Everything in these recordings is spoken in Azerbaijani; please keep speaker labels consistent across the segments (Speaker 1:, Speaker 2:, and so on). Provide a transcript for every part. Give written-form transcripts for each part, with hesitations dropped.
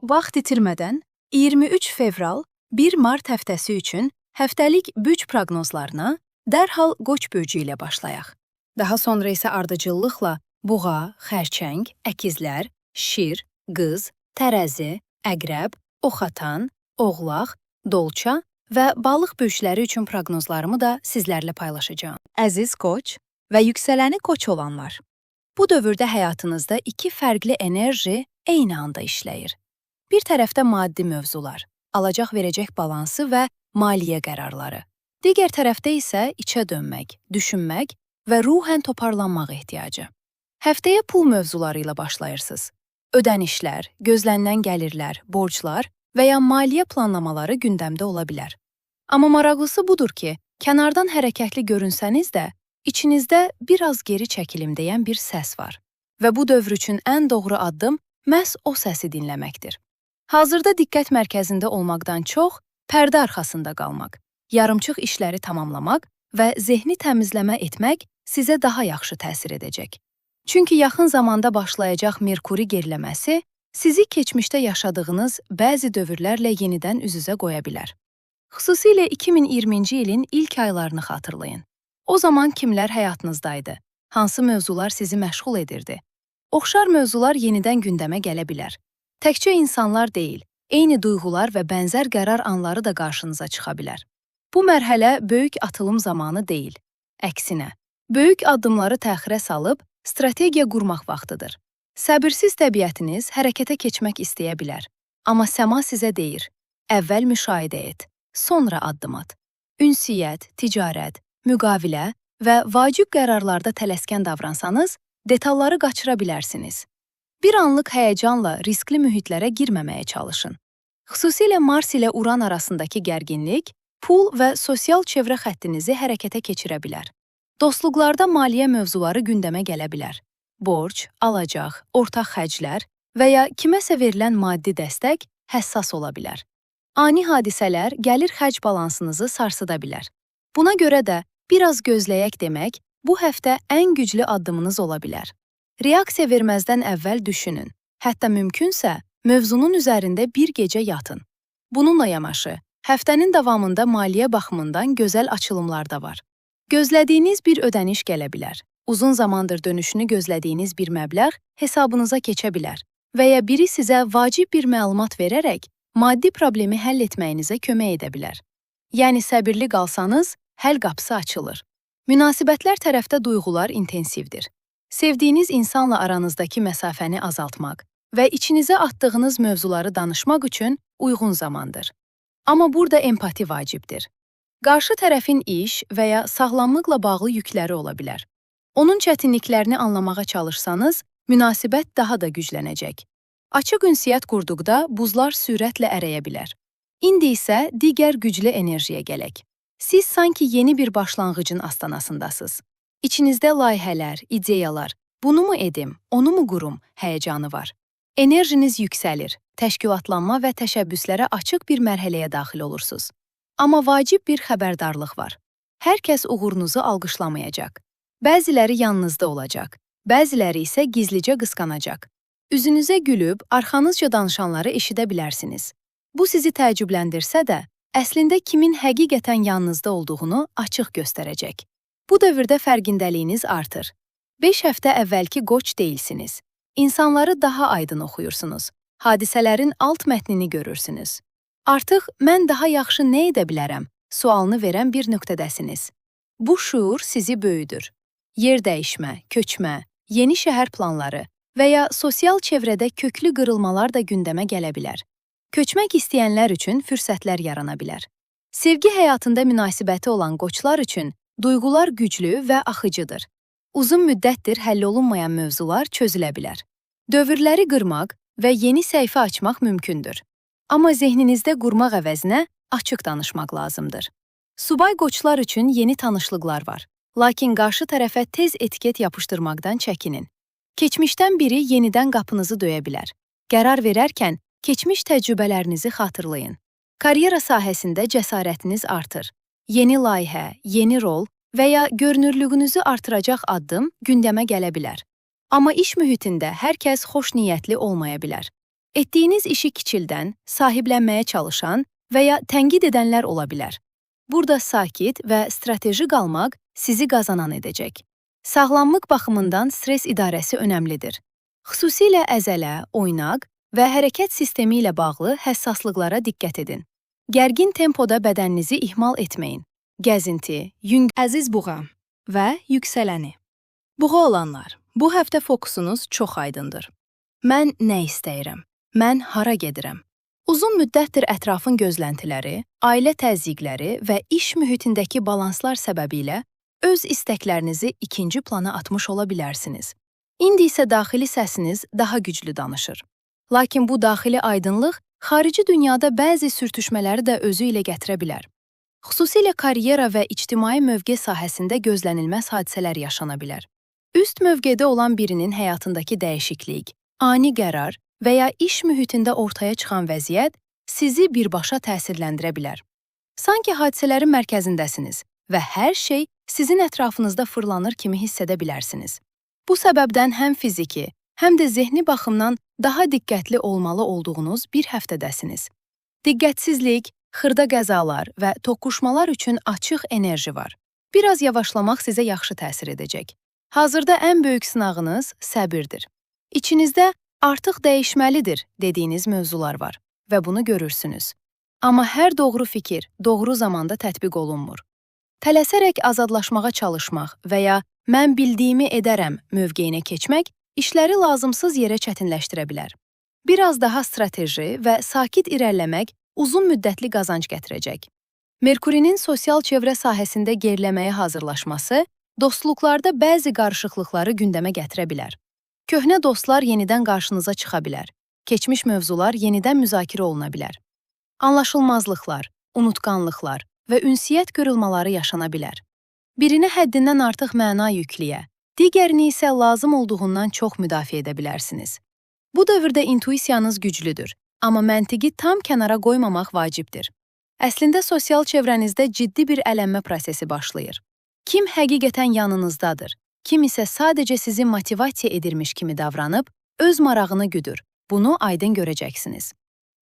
Speaker 1: vaxt itirmədən 23 fevral 1 mart həftəsi üçün həftəlik bürc proqnozlarına dərhal Qoç bürcü ilə başlayaq. Daha sonra isə ardıcıllıqla Buğa, Xərçəng, Əkizlər, Şir, Qız, Tərəzi, Əqrəb, Oxatan, Oğlaq, Dolça və Balıq bürcləri üçün proqnozlarımı da sizlərlə paylaşacağam. Əziz Qoç və yüksələni Qoç olanlar, bu dövrdə həyatınızda iki fərqli enerji eyni anda işləyir. Bir tərəfdə maddi mövzular, alacaq-verəcək balansı və maliyyə qərarları. Digər tərəfdə isə içə dönmək, düşünmək və ruhən toparlanmaq ehtiyacı. Həftəyə pul mövzuları ilə başlayırsınız. Ödənişlər, gözlənilən gəlirlər, borclar və ya maliyyə planlamaları gündəmdə ola bilər. Amma maraqlısı budur ki, kənardan hərəkətli görünsəniz də, İçinizdə biraz geri çəkilim deyən bir səs var və bu dövr üçün ən doğru addım məhz o səsi dinləməkdir. Hazırda diqqət mərkəzində olmaqdan çox, pərdə arxasında qalmaq, yarımçıq işləri tamamlamaq və zehni təmizləmə etmək sizə daha yaxşı təsir edəcək. Çünki yaxın zamanda başlayacaq Merkuri geriləməsi sizi keçmişdə yaşadığınız bəzi dövrlərlə yenidən üz-üzə qoya bilər. Xüsusilə 2020-ci ilin ilk aylarını xatırlayın. O zaman kimlər həyatınızdaydı? Hansı mövzular sizi məşğul edirdi? Oxşar mövzular yenidən gündəmə gələ bilər. Təkcə insanlar deyil, eyni duyğular və bənzər qərar anları da qarşınıza çıxa bilər. Bu mərhələ böyük atılım zamanı deyil. Əksinə, böyük addımları təxirə salıb strategiya qurmaq vaxtıdır. Səbirsiz təbiətiniz hərəkətə keçmək istəyə bilər. Amma səma sizə deyir, əvvəl müşahidə et, sonra addım at. Ünsiyyət, ticarət, müqavilə və vacib qərarlarda tələskən davransanız, detalları qaçıra bilərsiniz. Bir anlıq həyəcanla riskli mühitlərə girməməyə çalışın. Xüsusilə Mars ilə Uran arasındakı gərginlik, pul və sosial çevrə xəttinizi hərəkətə keçirə bilər. Dostluqlarda maliyyə mövzuları gündəmə gələ bilər. Borc, alacaq, ortaq xərclər və ya kiməsə verilən maddi dəstək həssas ola bilər. Ani hadisələr gəlir-xərc balansınızı sarsıda bilər. Buna görə də biraz gözləyək demək, bu həftə ən güclü addımınız ola bilər. Reaksiya verməzdən əvvəl düşünün, hətta mümkünsə, mövzunun üzərində bir gecə yatın. Bununla yanaşı, həftənin davamında maliyyə baxımından gözəl açılımlar da var. Gözlədiyiniz bir ödəniş gələ bilər. Uzun zamandır dönüşünü gözlədiyiniz bir məbləğ hesabınıza keçə bilər və ya biri sizə vacib bir məlumat verərək maddi problemi həll etməyinizə kömək edə bilər. Yəni səbirli qalsanız, həll qapısı açılır. Münasibətlər tərəfdə duyğular intensivdir. Sevdiyiniz insanla aranızdakı məsafəni azaltmaq və içinizə atdığınız mövzuları danışmaq üçün uyğun zamandır. Amma burada empati vacibdir. Qarşı tərəfin iş və ya sağlamlıqla bağlı yükləri ola bilər. Onun çətinliklərini anlamağa çalışsanız, münasibət daha da güclənəcək. Açıq ünsiyyət qurduqda buzlar sürətlə ərəyə bilər. İndi isə digər güclü enerjiyə gələk. Siz sanki yeni bir başlanğıcın astanasındasınız. İçinizdə layihələr, ideyalar, bunu mu edim, onu mu qurum, həyəcanı var. Enerjiniz yüksəlir, təşkilatlanma və təşəbbüslərə açıq bir mərhələyə daxil olursunuz. Amma vacib bir xəbərdarlıq var. Hər kəs uğurunuzu alqışlamayacaq. Bəziləri yanınızda olacaq, bəziləri isə gizlicə qısqanacaq. Üzünüzə gülüb, arxanızca danışanları eşidə bilərsiniz. Bu sizi təəccübləndirsə də, əslində kimin həqiqətən yanınızda olduğunu açıq göstərəcək. Bu dövrdə fərqindəliyiniz artır. 5 həftə əvvəlki Qoç deyilsiniz. İnsanları daha aydın oxuyursunuz. Hadisələrin alt mətnini görürsünüz. Artıq mən daha yaxşı nə edə bilərəm sualını verən bir nöqtədəsiniz. Bu şuur sizi böyüdür. Yer dəyişmə, köçmə, yeni şəhər planları və ya sosial çevrədə köklü qırılmalar da gündəmə gələ bilər. Köçmək istəyənlər üçün fürsətlər yarana bilər. Sevgi həyatında münasibəti olan Qoçlar üçün duyğular güclü və axıcıdır. Uzun müddətdir həll olunmayan mövzular çözülə bilər. Dövrləri qırmaq və yeni səhifə açmaq mümkündür. Amma zehninizdə qurmaq əvəzinə açıq danışmaq lazımdır. Subay Qoçlar üçün yeni tanışlıqlar var. Lakin qarşı tərəfə tez etiket yapışdırmaqdan çəkinin. Keçmişdən biri yenidən qapınızı döyə bilər. Qərar verərkən keçmiş təcrübələrinizi xatırlayın. Karyera sahəsində cəsarətiniz artır. Yeni layihə, yeni rol və ya görünürlüyünüzü artıracaq addım gündəmə gələ bilər. Amma iş mühitində hər kəs xoş niyyətli olmaya bilər. Etdiyiniz işi kiçildən, sahiblənməyə çalışan və ya tənqid edənlər ola bilər. Burada sakit və strateji qalmaq sizi qazanan edəcək. Sağlamlıq baxımından stres idarəsi önəmlidir. Xüsusilə əzələ, oynaq və hərəkət sistemi ilə bağlı həssaslıqlara diqqət edin. Gərgin tempoda bədəninizi ihmal etməyin. Gəzinti, əziz buğa və yüksələni. Buğa olanlar, bu həftə fokusunuz çox aydındır. Mən nə istəyirəm? Mən hara gedirəm? Uzun müddətdir ətrafın gözləntiləri, ailə təzyiqləri və iş mühitindəki balanslar səbəbilə öz istəklərinizi ikinci plana atmış ola bilərsiniz. İndi isə daxili səsiniz daha güclü danışır. Lakin bu daxili aydınlıq xarici dünyada bəzi sürtüşmələri də özü ilə gətirə bilər. Xüsusilə karyera və ictimai mövqe sahəsində gözlənilməz hadisələr yaşana bilər. Üst mövqedə olan birinin həyatındakı dəyişiklik, ani qərar və ya iş mühitində ortaya çıxan vəziyyət sizi birbaşa təsirləndirə bilər. Sanki hadisələrin mərkəzindəsiniz və hər şey sizin ətrafınızda fırlanır kimi hiss edə bilərsiniz. Bu səbəbdən həm fiziki, həm də zehni baxımdan daha diqqətli olmalı olduğunuz bir həftədəsiniz. Diqqətsizlik, xırda qəzalar və toqquşmalar üçün açıq enerji var. Biraz yavaşlamaq sizə yaxşı təsir edəcək. Hazırda ən böyük sınağınız səbirdir. İçinizdə artıq dəyişməlidir dediyiniz mövzular var və bunu görürsünüz. Amma hər doğru fikir doğru zamanda tətbiq olunmur. Tələsərək azadlaşmağa çalışmaq və ya mən bildiyimi edərəm mövqeyinə keçmək işləri lazımsız yerə çətinləşdirə bilər. Biraz daha strateji və sakit irəliləmək uzun müddətli qazanc gətirəcək. Merkurinin sosial çevrə sahəsində geriləməyə hazırlaşması dostluqlarda bəzi qarışıqlıqları gündəmə gətirə bilər. Köhnə dostlar yenidən qarşınıza çıxa bilər. Keçmiş mövzular yenidən müzakirə oluna bilər. Anlaşılmazlıqlar, unutqanlıqlar və ünsiyyət qırılmaları yaşana bilər. Birinə həddindən artıq məna yükləyə, digərini isə lazım olduğundan çox müdafiə edə bilərsiniz. Bu dövrdə intuisiyanız güclüdür, amma məntiqi tam kənara qoymamaq vacibdir. Əslində sosial çevrənizdə ciddi bir ələnmə prosesi başlayır. Kim həqiqətən yanınızdadır, kim isə sadəcə sizi motivasiya edirmiş kimi davranıb, öz marağını güdür. Bunu aydın görəcəksiniz.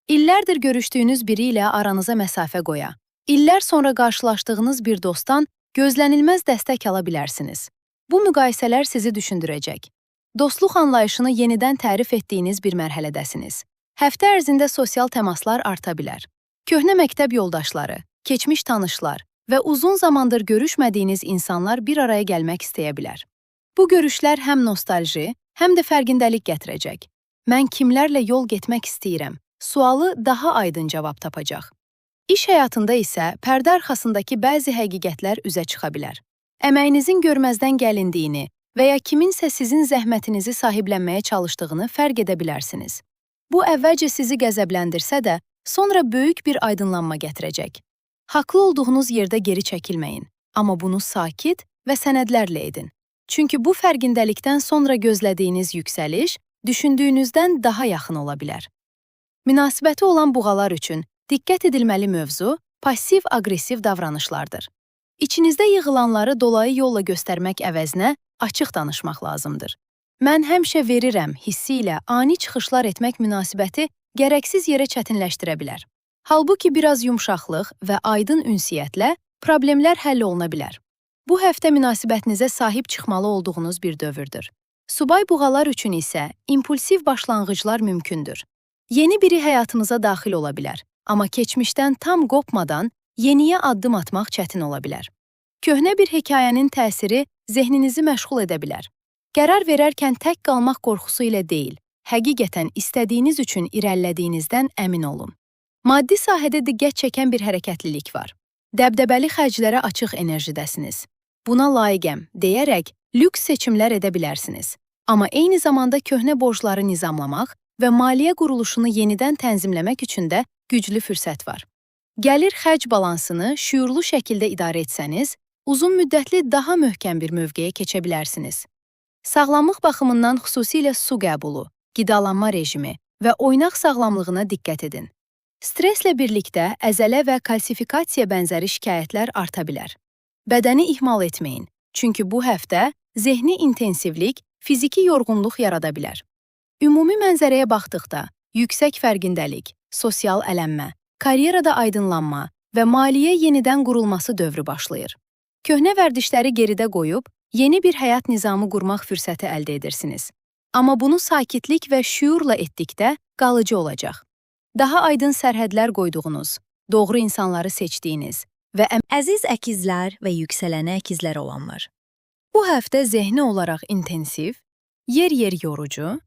Speaker 1: İllərdir görüşdüyünüz biri ilə aranıza məsafə qoya, illər sonra qarşılaşdığınız bir dostdan gözlənilməz dəstək ala bilərsiniz. Bu müqayisələr sizi düşündürəcək. Dostluq anlayışını yenidən tərif etdiyiniz bir mərhələdəsiniz. Həftə ərzində sosial təmaslar arta bilər. Köhnə məktəb yoldaşları, keçmiş tanışlar və uzun zamandır görüşmədiyiniz insanlar bir araya gəlmək istəyə bilər. Bu görüşlər həm nostalji, həm də fərqindəlik gətirəcək. Mən kimlərlə yol getmək istəyirəm? Sualı daha aydın cavab tapacaq. İş həyatında isə pərdə arxasındakı bəzi həqiqətlər üzə çıxa bilər. Əməyinizin görməzdən gəlindiyini və ya kiminsə sizin zəhmətinizi sahiblənməyə çalışdığını fərq edə bilərsiniz. Bu əvvəlcə sizi qəzəbləndirsə də, sonra böyük bir aydınlanma gətirəcək. Haqlı olduğunuz yerdə geri çəkilməyin, amma bunu sakit və sənədlərlə edin. Çünki bu fərqindəlikdən sonra gözlədiyiniz yüksəliş düşündüyünüzdən daha yaxın ola bilər. Münasibəti olan buğalar üçün diqqət edilməli mövzu passiv-aqressiv davranışlardır. İçinizdə yığılanları dolayı yolla göstərmək əvəzinə açıq danışmaq lazımdır. Mən həmişə verirəm hissi ilə ani çıxışlar etmək münasibəti gərəksiz yerə çətinləşdirə bilər. Halbuki biraz yumşaqlıq və aydın ünsiyyətlə problemlər həll oluna bilər. Bu həftə münasibətinizə sahib çıxmalı olduğunuz bir dövrdür. Subay buğalar üçün isə impulsiv başlanğıclar mümkündür. Yeni biri həyatınıza daxil ola bilər, amma keçmişdən tam qopmadan yeniyə addım atmaq çətin ola bilər. Köhnə bir hekayənin təsiri zehninizi məşğul edə bilər. Qərar verərkən tək qalmaq qorxusu ilə deyil, həqiqətən istədiyiniz üçün irəlilədiyinizdən əmin olun. Maddi sahədə diqqət çəkən bir hərəkətlilik var. Dəbdəbəli xərclərə açıq enerjidəsiniz. Buna layiqəm deyərək lüks seçimlər edə bilərsiniz. Amma eyni zamanda köhnə borcları nizamlamaq və maliyyə quruluşunu yenidən tənzimləmək üçün də güclü fürsət var. Gəlir-xərc balansını şüurlu şəkildə idarə etsəniz, uzun müddətli daha möhkəm bir mövqeyə keçə bilərsiniz. Sağlamlıq baxımından xüsusilə su qəbulu, qidalanma rejimi və oynaq sağlamlığına diqqət edin. Streslə birlikdə əzələ və kalsifikasiya bənzəri şikayətlər arta bilər. Bədəni ihmal etməyin, çünki bu həftə zehni intensivlik, fiziki yorğunluq yarada bilər. Ümumi mənzərəyə baxdıqda, yüksək fərqindəlik, sosial ələnmə, karyerada aydınlanma və maliyyə yenidən qurulması dövrü başlayır. Köhnə vərdişləri geridə qoyub, yeni bir həyat nizamı qurmaq fürsəti əldə edirsiniz. Amma bunu sakitlik və şüurla etdikdə qalıcı olacaq. Daha aydın sərhədlər qoyduğunuz, doğru insanları seçdiyiniz və əziz əkizlər və yüksələnə əkizlər olanlar. Bu həftə zehni olaraq intensiv, yer-yer yorucu,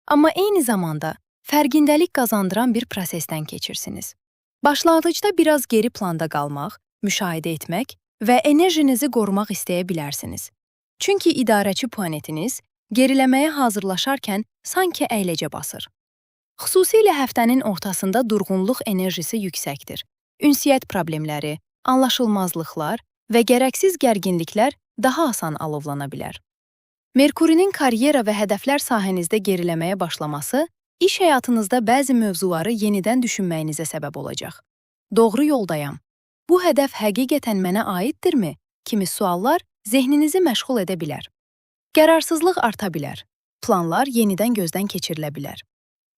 Speaker 1: amma eyni zamanda fərqindəlik qazandıran bir prosesdən keçirsiniz. Başlanğıcda biraz geri planda qalmaq, müşahidə etmək və enerjinizi qorumaq istəyə bilərsiniz. Çünki idarəçi planetiniz geriləməyə hazırlaşarkən sanki əyləcə basır. Xüsusilə həftənin ortasında durğunluq enerjisi yüksəkdir. Ünsiyyət problemləri, anlaşılmazlıqlar və gərəksiz gərginliklər daha asan alovlana bilər. Merkurinin karyera və hədəflər sahənizdə geriləməyə başlaması iş həyatınızda bəzi mövzuları yenidən düşünməyinizə səbəb olacaq. Doğru yoldayam. Bu hədəf həqiqətən mənə aiddirmi? Kimi suallar zehninizi məşğul edə bilər. Qərarsızlıq arta bilər. Planlar yenidən gözdən keçirilə bilər.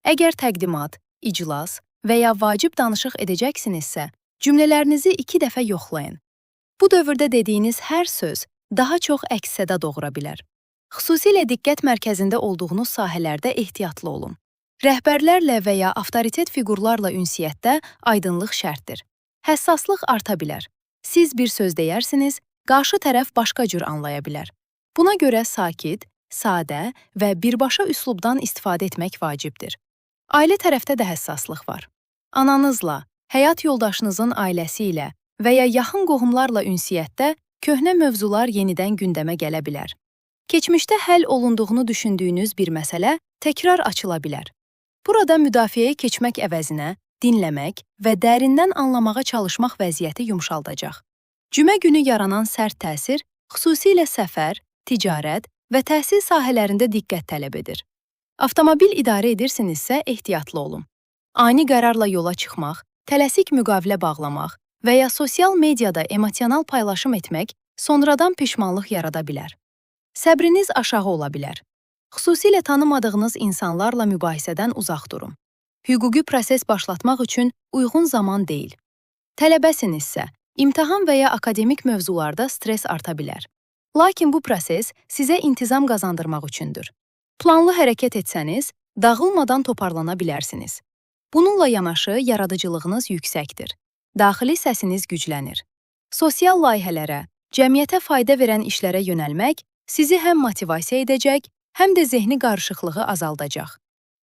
Speaker 1: Əgər təqdimat, iclas və ya vacib danışıq edəcəksinizsə, cümlələrinizi 2 dəfə yoxlayın. Bu dövrdə dediyiniz hər söz daha çox əks-səda doğura bilər. Xüsusilə diqqət mərkəzində olduğunuz sahələrdə ehtiyatlı olun. Rəhbərlərlə və ya avtoritet fiqurlarla ünsiyyətdə aydınlıq şərtdir. Həssaslıq arta bilər. Siz bir söz deyərsiniz, qarşı tərəf başqa cür anlaya bilər. Buna görə sakit, sadə və birbaşa üslubdan istifadə etmək vacibdir. Ailə tərəfdə də həssaslıq var. Ananızla, həyat yoldaşınızın ailəsi ilə və ya yaxın qohumlarla ünsiyyətdə köhnə mövzular yenidən gündəmə gələ bilər. Keçmişdə həll olunduğunu düşündüyünüz bir məsələ təkrar açıla bilər. Burada müdafiəyə keçmək əvəzinə dinləmək və dərindən anlamağa çalışmaq vəziyyəti yumşaldacaq. Cümə günü yaranan sərt təsir xüsusilə səfər, ticarət və təhsil sahələrində diqqət tələb edir. Avtomobil idarə edirsinizsə ehtiyatlı olun. Ani qərarla yola çıxmaq, tələsik müqavilə bağlamaq və ya sosial mediada emosional paylaşım etmək sonradan peşmanlıq yarada bilər. Səbriniz aşağı ola bilər. Xüsusilə tanımadığınız insanlarla mübahisədən uzaq durun. Hüquqi proses başlatmaq üçün uyğun zaman deyil. Tələbəsinizsə, imtahan və ya akademik mövzularda stres arta bilər. Lakin bu proses sizə intizam qazandırmaq üçündür. Planlı hərəkət etsəniz, dağılmadan toparlana bilərsiniz. Bununla yanaşı yaradıcılığınız yüksəkdir. Daxili səsiniz güclənir. Sosial layihələrə, cəmiyyətə fayda verən işlərə yönəlmək sizi həm motivasiya edəcək, həm də zehni qarışıqlığı azaldacaq.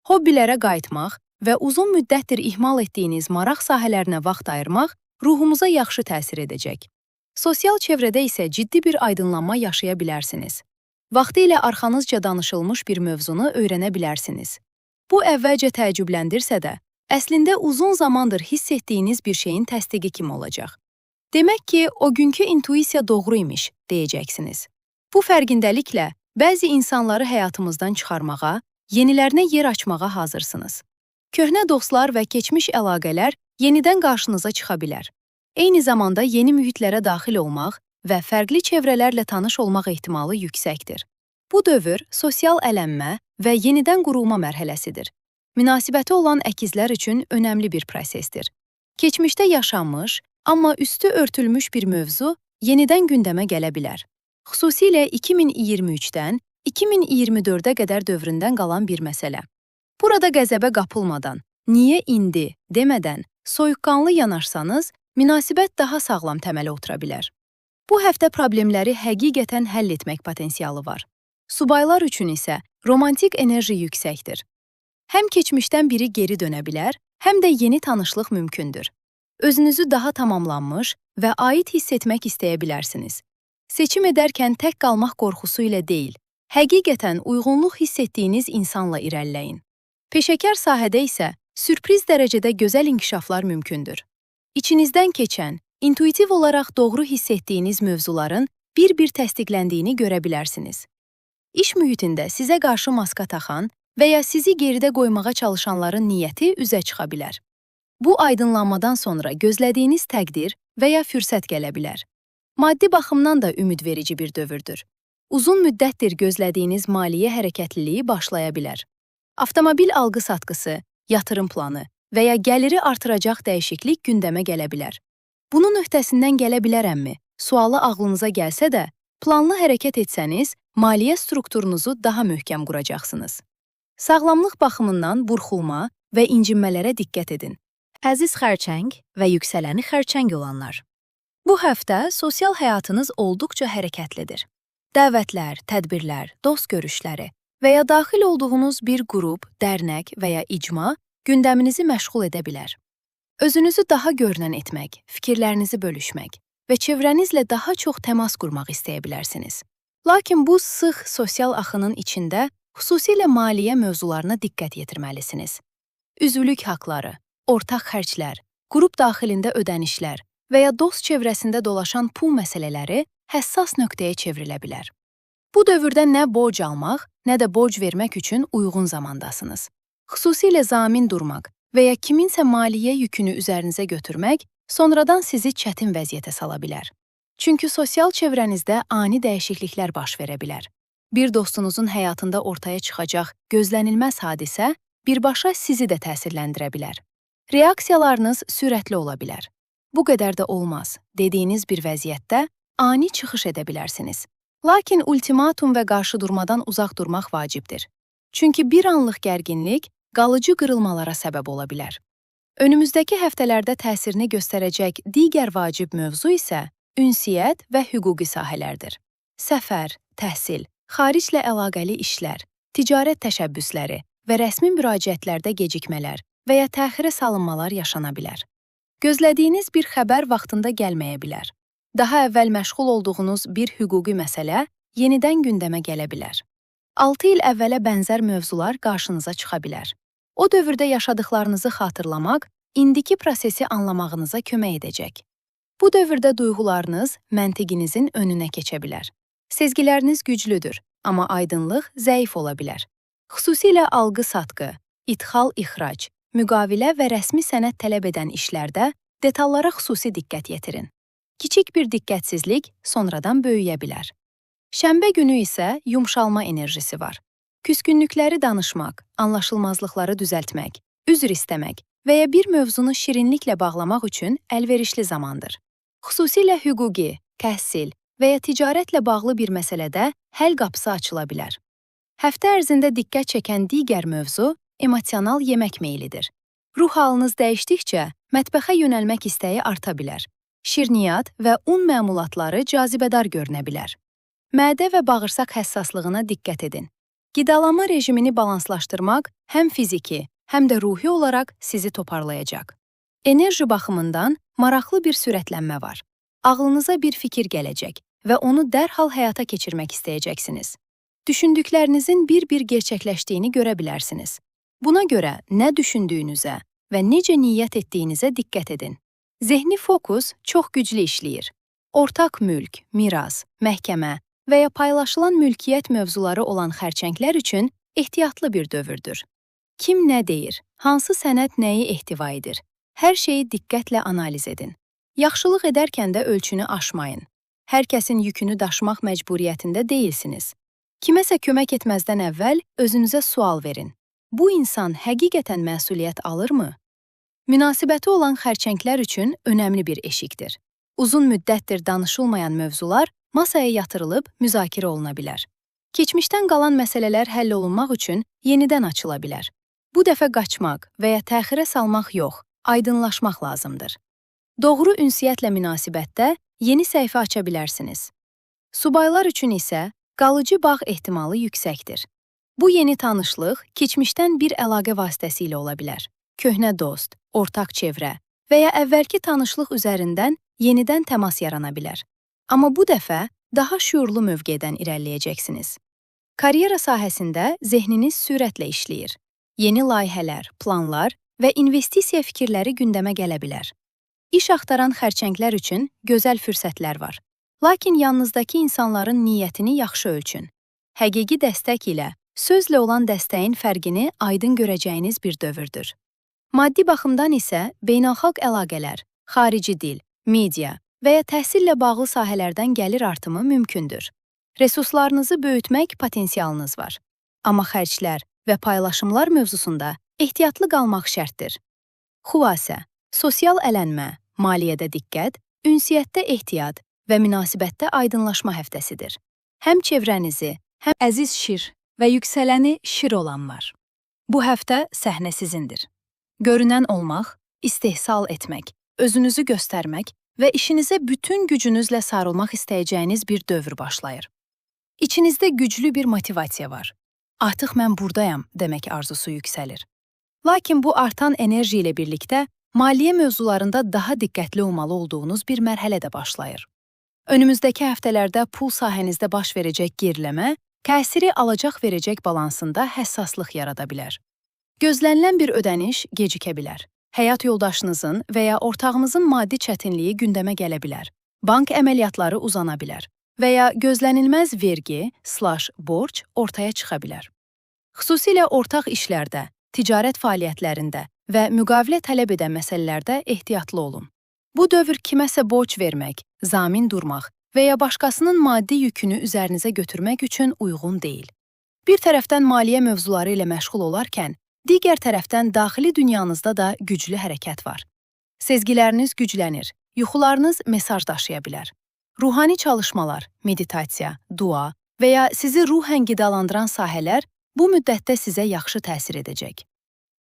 Speaker 1: Hobbilərə qayıtmaq və uzun müddətdir ihmal etdiyiniz maraq sahələrinə vaxt ayırmaq ruhumuza yaxşı təsir edəcək. Sosial çevrədə isə ciddi bir aydınlanma yaşaya bilərsiniz. Vaxtilə arxanızca danışılmış bir mövzunu öyrənə bilərsiniz. Bu əvvəlcə təəccübləndirsə də, əslində uzun zamandır hiss etdiyiniz bir şeyin təsdiqi kimi olacaq. Demək ki, o günkü intuisiya doğru imiş, deyəcəksiniz. Bu fərqindəliklə bəzi insanları həyatımızdan çıxarmağa, yenilərinə yer açmağa hazırsınız. Köhnə dostlar və keçmiş əlaqələr yenidən qarşınıza çıxa bilər. Eyni zamanda yeni mühitlərə daxil olmaq və fərqli çevrələrlə tanış olmaq ehtimalı yüksəkdir. Bu dövr sosial ələnmə və yenidən qurulma mərhələsidir. Münasibəti olan əkizlər üçün önəmli bir prosesdir. Keçmişdə yaşanmış, amma üstü örtülmüş bir mövzu yenidən gündəmə gələ bilər. Xüsusilə 2023-dən 2024-ə qədər dövründən qalan bir məsələ. Burada qəzəbə qapılmadan, niyə indi demədən, soyuqqanlı yanaşsanız, münasibət daha sağlam təmələ otura bilər. Bu həftə problemləri həqiqətən həll etmək potensialı var. Subaylar üçün isə romantik enerji yüksəkdir. Həm keçmişdən biri geri dönə bilər, həm də yeni tanışlıq mümkündür. Özünüzü daha tamamlanmış və aid hiss etmək istəyə bilərsiniz. Seçim edərkən tək qalmaq qorxusu ilə deyil, həqiqətən uyğunluq hiss etdiyiniz insanla irəliləyin. Peşəkar sahədə isə sürpriz dərəcədə gözəl inkişaflar mümkündür. İçinizdən keçən, intuitiv olaraq doğru hiss etdiyiniz mövzuların bir-bir təsdiqləndiyini görə bilərsiniz. İş mühitində sizə qarşı maska taxan və ya sizi geridə qoymağa çalışanların niyyəti üzə çıxa bilər. Bu aydınlanmadan sonra gözlədiyiniz təqdir və ya fürsət gələ bilər. Maddi baxımdan da ümidverici bir dövrdür. Uzun müddətdir gözlədiyiniz maliyyə hərəkətliliyi başlaya bilər. Avtomobil alqı-satqısı, yatırım planı və ya gəliri artıracaq dəyişiklik gündəmə gələ bilər. Bunun öhdəsindən gələ bilərəmmi? Sualı ağlınıza gəlsə də, planlı hərəkət etsəniz, maliyyə strukturunuzu daha möhkəm quracaqsınız. Sağlamlıq baxımından burxulma və incinmələrə diqqət edin. Əziz xərçəng və yüksələni xərçəng olanlar. Bu həftə sosial həyatınız olduqca hərəkətlidir. Dəvətlər, tədbirlər, dost görüşləri və ya daxil olduğunuz bir qrup, dərnək və ya icma gündəminizi məşğul edə bilər. Özünüzü daha görünən etmək, fikirlərinizi bölüşmək və çevrənizlə daha çox təmas qurmaq istəyə bilərsiniz. Lakin bu sıx sosial axının içində xüsusilə maliyyə mövzularına diqqət yetirməlisiniz. Üzvlük haqları, ortaq xərclər, qrup daxilində ödənişlər və ya dost çevrəsində dolaşan pul məsələləri həssas nöqtəyə çevrilə bilər. Bu dövrdə nə borc almaq, nə də borc vermək üçün uyğun zamandasınız. Xüsusilə zamin durmaq və ya kiminsə maliyyə yükünü üzərinizə götürmək sonradan sizi çətin vəziyyətə sala bilər. Çünki sosial çevrənizdə ani dəyişikliklər baş verə bilər. Bir dostunuzun həyatında ortaya çıxacaq gözlənilməz hadisə birbaşa sizi də təsirləndirə bilər. Reaksiyalarınız sürətli ola bilər. Bu qədər də olmaz dediyiniz bir vəziyyətdə ani çıxış edə bilərsiniz. Lakin ultimatum və qarşıdurmadan uzaq durmaq vacibdir. Çünki bir anlıq gərginlik qalıcı qırılmalara səbəb ola bilər. Önümüzdəki həftələrdə təsirini göstərəcək digər vacib mövzu isə ünsiyyət və hüquqi sahələrdir. Səfər, təhsil, xariclə əlaqəli işlər, ticarət təşəbbüsləri və rəsmi müraciətlərdə gecikmələr və ya təxirə salınmalar yaşana bilər. Gözlədiyiniz bir xəbər vaxtında gəlməyə bilər. Daha əvvəl məşğul olduğunuz bir hüquqi məsələ yenidən gündəmə gələ bilər. 6 il əvvələ bənzər mövzular qarşınıza çıxa bilər. O dövrdə yaşadıqlarınızı xatırlamaq, indiki prosesi anlamağınıza kömək edəcək. Bu dövrdə duyğularınız məntiqinizin önünə keçə bilər. Sezgiləriniz güclüdür, amma aydınlıq zəif ola bilər. Xüsusilə alqı-satqı, ixal-ixrac, müqavilə və rəsmi sənəd tələb edən işlərdə detallara xüsusi diqqət yetirin. Kiçik bir diqqətsizlik sonradan böyüyə bilər. Şənbə günü isə yumşalma enerjisi var. Küskünlükləri danışmaq, anlaşılmazlıqları düzəltmək, üzr istəmək və ya bir mövzunu şirinliklə bağlamaq üçün əlverişli zamandır. Xüsusilə hüquqi, təhsil və ya ticarətlə bağlı bir məsələdə həll qapısı açıla bilər. Həftə ərzində diqqət çəkən digər mövzu emosional yemək meylidir. Ruh halınız dəyişdikcə mətbəxə yönəlmək istəyi arta bilər. Şirniyyat və un məmulatları cazibədar görünə bilər. Mədə və bağırsaq həssaslığına diqqət edin. Qidalanma rejimini balanslaşdırmaq həm fiziki, həm də ruhi olaraq sizi toparlayacaq. Enerji baxımından maraqlı bir sürətlənmə var. Ağlınıza bir fikir gələcək və onu dərhal həyata keçirmək istəyəcəksiniz. Düşündüklərinizin bir-bir gerçəkləşdiyini görə bilərsiniz. Buna görə nə düşündüyünüzə və necə niyyət etdiyinizə diqqət edin. Zehni fokus çox güclü işləyir. Ortaq mülk, miras, məhkəmə və ya paylaşılan mülkiyyət mövzuları olan xərçənglər üçün ehtiyatlı bir dövrdür. Kim nə deyir, hansı sənəd nəyi ehtiva edir? Hər şeyi diqqətlə analiz edin. Yaxşılıq edərkən də ölçünü aşmayın. Hər kəsin yükünü daşımaq məcburiyyətində deyilsiniz. Kiməsə kömək etməzdən əvvəl özünüzə sual verin. Bu insan həqiqətən məsuliyyət alırmı? Münasibəti olan xərçənglər üçün önəmli bir eşikdir. Uzun müddətdir danışılmayan mövzular masaya yatırılıb müzakirə oluna bilər. Keçmişdən qalan məsələlər həll olunmaq üçün yenidən açıla bilər. Bu dəfə qaçmaq və ya təxirə salmaq yox, aydınlaşmaq lazımdır. Doğru ünsiyyətlə münasibətdə yeni səhifə aça bilərsiniz. Subaylar üçün isə qalıcı bağ ehtimalı yüksəkdir. Bu yeni tanışlıq keçmişdən bir əlaqə vasitəsilə ola bilər. Köhnə dost, ortaq çevrə və ya əvvəlki tanışlıq üzərindən yenidən təmas yarana bilər. Amma bu dəfə daha şüurlu mövqedən irəliləyəcəksiniz. Karyera sahəsində zehniniz sürətlə işləyir. Yeni layihələr, planlar və investisiya fikirləri gündəmə gələ bilər. İş axtaran xərçənglər üçün gözəl fürsətlər var. Lakin yanınızdakı insanların niyyətini yaxşı ölçün. Həqiqi dəstək ilə sözlə olan dəstəyin fərqini aydın görəcəyiniz bir dövrdür. Maddi baxımdan isə beynəlxalq əlaqələr, xarici dil, media və ya təhsillə bağlı sahələrdən gəlir artımı mümkündür. Resurslarınızı böyütmək potensialınız var. Amma xərclər və paylaşımlar mövzusunda Ehtiyatlı qalmaq şərtdir. Xülasə, sosial ələnmə, maliyyədə diqqət, ünsiyyətdə ehtiyat və münasibətdə aydınlaşma həftəsidir. Həm çevrənizi, həm əziz şir və yüksələni şir olanlar. Bu həftə səhnə sizindir. Görünən olmaq, istehsal etmək, özünüzü göstərmək və işinizə bütün gücünüzlə sarılmaq istəyəcəyiniz bir dövr başlayır. İçinizdə güclü bir motivasiya var. Artıq mən buradayam demək arzusu yüksəlir. Lakin bu artan enerji ilə birlikdə maliyyə mövzularında daha diqqətli olmalı olduğunuz bir mərhələ də başlayır. Önümüzdəki həftələrdə pul sahənizdə baş verəcək geriləmə, təsiri alacaq-verəcək balansında həssaslıq yarada bilər. Gözlənilən bir ödəniş gecikə bilər. Həyat yoldaşınızın və ya ortağınızın maddi çətinliyi gündəmə gələ bilər. Bank əməliyyatları uzana bilər və ya gözlənilməz vergi/borc ortaya çıxa bilər. Xüsusilə ortaq işlərdə, ticarət fəaliyyətlərində və müqavilə tələb edən məsələlərdə ehtiyatlı olun. Bu dövr kiməsə borc vermək, zamin durmaq və ya başqasının maddi yükünü üzərinizə götürmək üçün uyğun deyil. Bir tərəfdən maliyyə mövzuları ilə məşğul olarkən, digər tərəfdən daxili dünyanızda da güclü hərəkət var. Sezgiləriniz güclənir, yuxularınız mesaj daşıya bilər. Ruhani çalışmalar, meditasiya, dua və ya sizi ruhən qidalandıran sahələr bu müddətdə sizə yaxşı təsir edəcək.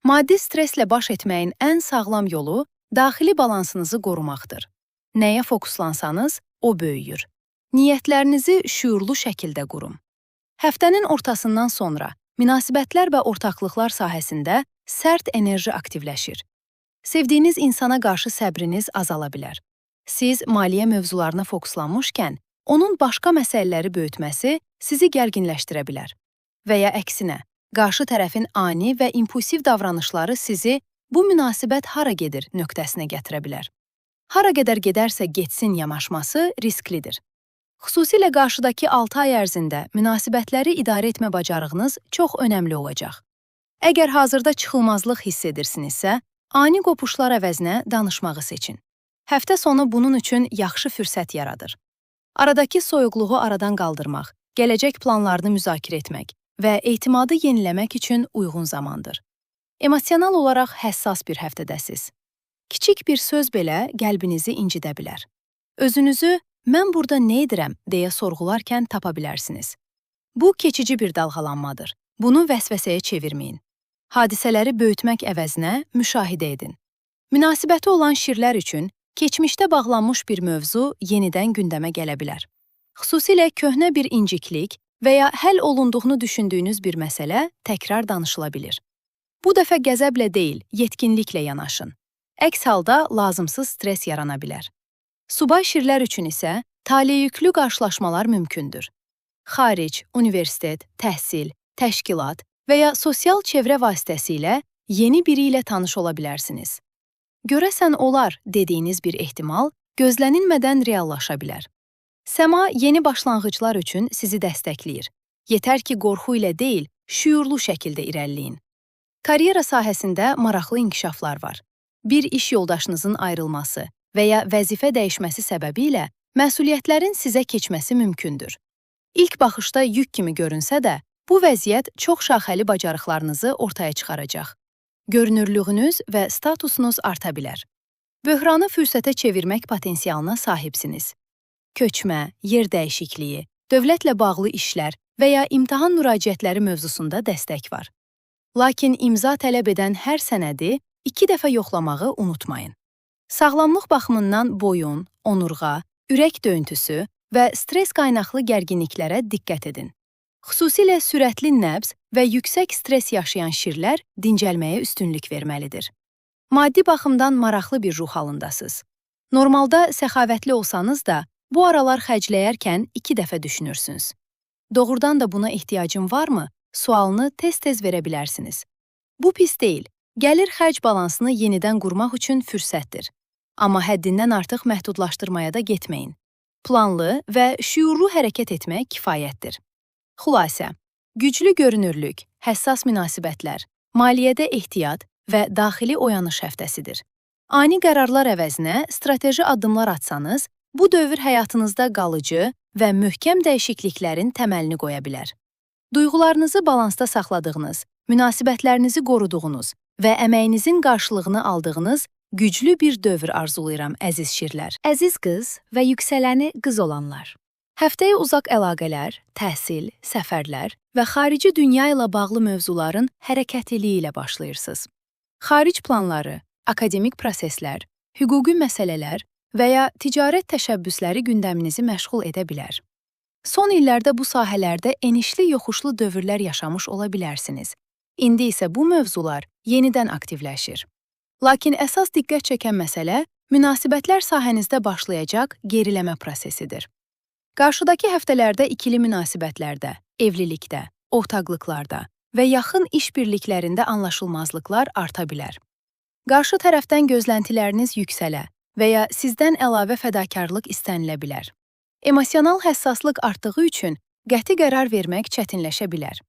Speaker 1: Maddi stresslə baş etməyin ən sağlam yolu daxili balansınızı qorumaqdır. Nəyə fokuslansanız, o böyüyür. Niyyətlərinizi şüurlu şəkildə qurun. Həftənin ortasından sonra münasibətlər və ortaqlıqlar sahəsində sərt enerji aktivləşir. Sevdiyiniz insana qarşı səbriniz azala bilər. Siz maliyyə mövzularına fokuslanmışkən, onun başqa məsələləri böyütməsi sizi gərginləşdirə bilər. Və ya əksinə, qarşı tərəfin ani və impulsiv davranışları sizi bu münasibət hara gedir nöqtəsinə gətirə bilər. Hara qədər gedərsə getsin yanaşması risklidir. Xüsusilə qarşıdakı 6 ay ərzində münasibətləri idarə etmə bacarığınız çox önəmli olacaq. Əgər hazırda çıxılmazlıq hiss edirsinizsə, ani qopuşlar əvəzinə danışmağı seçin. Həftə sonu bunun üçün yaxşı fürsət yaradır. Aradakı soyuqluğu aradan qaldırmaq, gələcək planlarını müzakirə etmək və etimadı yeniləmək üçün uyğun zamandır. Emosional olaraq həssas bir həftədəsiz. Kiçik bir söz belə qəlbinizi incidə bilər. Özünüzü "Mən burada nə edirəm?" deyə sorğularkən tapa bilərsiniz. Bu keçici bir dalğalanmadır. Bunu vəsvəsəyə çevirməyin. Hadisələri böyütmək əvəzinə müşahidə edin. Münasibəti olan şirlər üçün keçmişdə bağlanmış bir mövzu yenidən gündəmə gələ bilər. Xüsusilə köhnə bir inciklik və ya həll olunduğunu düşündüyünüz bir məsələ təkrar danışıla bilir. Bu dəfə qəzəblə deyil, yetkinliklə yanaşın. Əks halda lazımsız stres yarana bilər. Subay şirlər üçün isə taleyüklü qarşılaşmalar mümkündür. Xaric, universitet, təhsil, təşkilat və ya sosial çevrə vasitəsilə yeni biri ilə tanış ola bilərsiniz. Görəsən olar dediyiniz bir ehtimal gözlənilmədən reallaşa bilər. Səma yeni başlanğıclar üçün sizi dəstəkləyir. Yetər ki, qorxu ilə deyil, şüurlu şəkildə irəliləyin. Karyera sahəsində maraqlı inkişaflar var. Bir iş yoldaşınızın ayrılması və ya vəzifə dəyişməsi səbəbilə məsuliyyətlərin sizə keçməsi mümkündür. İlk baxışda yük kimi görünsə də, bu vəziyyət çox şaxəli bacarıqlarınızı ortaya çıxaracaq. Görünürlüyünüz və statusunuz arta bilər. Böhranı fürsətə çevirmək potensialına sahibsiniz. Köçmə, yer dəyişikliyi, dövlətlə bağlı işlər və ya imtahan müraciətləri mövzusunda dəstək var. Lakin imza tələb edən hər sənədi 2 dəfə yoxlamağı unutmayın. Sağlamlıq baxımından boyun, onurğa, ürək döyüntüsü və stres qaynaqlı gərginliklərə diqqət edin. Xüsusilə sürətli nəbz və yüksək stres yaşayan şirlər dincəlməyə üstünlük verməlidir. Maddi baxımdan maraqlı bir ruh halındasınız. Normalda səxavətli olsanız da, bu aralar xərcləyərkən 2 dəfə düşünürsünüz. Doğrudan da buna ehtiyacım varmı? Sualını tez-tez verə bilərsiniz. Bu pis deyil. Gəlir-xərc balansını yenidən qurmaq üçün fürsətdir. Amma həddindən artıq məhdudlaşdırmaya da getməyin. Planlı və şüurlu hərəkət etmək kifayətdir. Xülasə, güclü görünürlük, həssas münasibətlər, maliyyədə ehtiyat və daxili oyanış həftəsidir. Ani qərarlar əvəzinə strateji addımlar atsanız, bu dövr həyatınızda qalıcı və möhkəm dəyişikliklərin təməlini qoya bilər. Duyğularınızı balansda saxladığınız, münasibətlərinizi qoruduğunuz və əməyinizin qarşılığını aldığınız güclü bir dövr arzulayıram, əziz şirlər. Əziz qız və yüksələni qız olanlar. Həftəyə uzaq əlaqələr, təhsil, səfərlər və xarici dünya ilə bağlı mövzuların hərəkətliliyi ilə başlayırsınız. Xaric planları, akademik proseslər, hüquqi məsələlər və ya ticarət təşəbbüsləri gündəminizi məşğul edə bilər. Son illərdə bu sahələrdə enişli yoxuşlu dövrlər yaşamış ola bilərsiniz. İndi isə bu mövzular yenidən aktivləşir. Lakin əsas diqqət çəkən məsələ münasibətlər sahənizdə başlayacaq geriləmə prosesidir. Qarşıdakı həftələrdə ikili münasibətlərdə, evlilikdə, ortaqlıqlarda və yaxın iş birliklərində anlaşılmazlıqlar arta bilər. Qarşı tərəfdən gözləntiləriniz yüksələ və ya sizdən əlavə fədakarlıq istənilə bilər. Emosional həssaslıq artdığı üçün qəti qərar vermək çətinləşə bilər.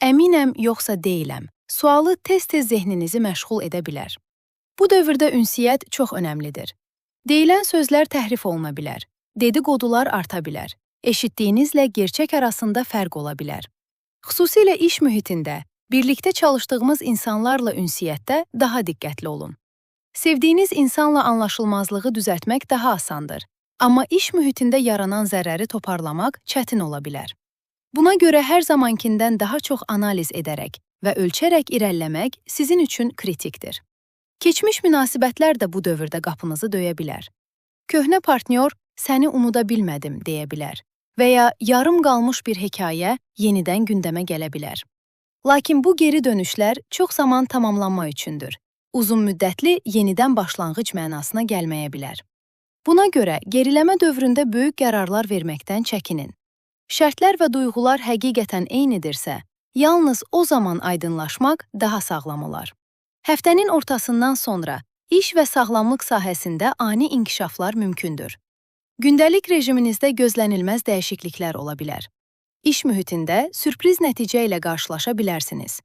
Speaker 1: Əminəm yoxsa deyiləm, sualı tez-tez zehninizi məşğul edə bilər. Bu dövrdə ünsiyyət çox önəmlidir. Deyilən sözlər təhrif oluna bilər, dedikodular arta bilər, eşitdiyinizlə gerçək arasında fərq ola bilər. Xüsusilə iş mühitində, birlikdə çalışdığımız insanlarla ünsiyyətdə daha diqqətli olun. Sevdiyiniz insanla anlaşılmazlığı düzəltmək daha asandır, amma iş mühitində yaranan zərəri toparlamaq çətin ola bilər. Buna görə hər zamankindən daha çox analiz edərək və ölçərək irəliləmək sizin üçün kritikdir. Keçmiş münasibətlər də bu dövrdə qapınızı döyə bilər. Köhnə partnyor "səni unuda bilmədim" deyə bilər və ya yarım qalmış bir hekayə yenidən gündəmə gələ bilər. Lakin bu geri dönüşlər çox zaman tamamlanma üçündür. Uzun müddətli yenidən başlanğıc mənasına gəlməyə bilər. Buna görə geriləmə dövründə böyük qərarlar verməkdən çəkinin. Şərtlər və duyğular həqiqətən eynidirsə, yalnız o zaman aydınlaşmaq daha sağlam olar. Həftənin ortasından sonra iş və sağlamlıq sahəsində ani inkişaflar mümkündür. Gündəlik rejiminizdə gözlənilməz dəyişikliklər ola bilər. İş mühitində sürpriz nəticə ilə qarşılaşa bilərsiniz.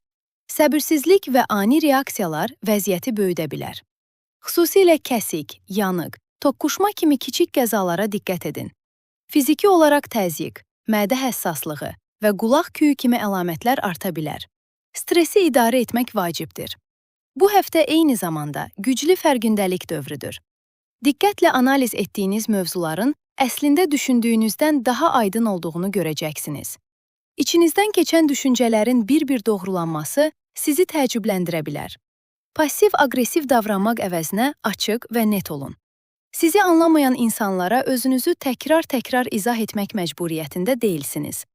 Speaker 1: Səbirsizlik və ani reaksiyalar vəziyyəti böyüdə bilər. Xüsusilə kəsik, yanıq, toqquşma kimi kiçik qəzalara diqqət edin. Fiziki olaraq təzyiq, mədə həssaslığı və qulaq küyü kimi əlamətlər arta bilər. Stresi idarə etmək vacibdir. Bu həftə eyni zamanda güclü fərqindəlik dövrüdür. Diqqətlə analiz etdiyiniz mövzuların əslində düşündüyünüzdən daha aydın olduğunu görəcəksiniz. İçinizdən keçən düşüncələrin bir-bir doğrulanması sizi təəccübləndirə bilər. Pasiv-aqressiv davranmaq əvəzinə açıq və net olun. Sizi anlamayan insanlara özünüzü təkrar-təkrar izah etmək məcburiyyətində deyilsiniz.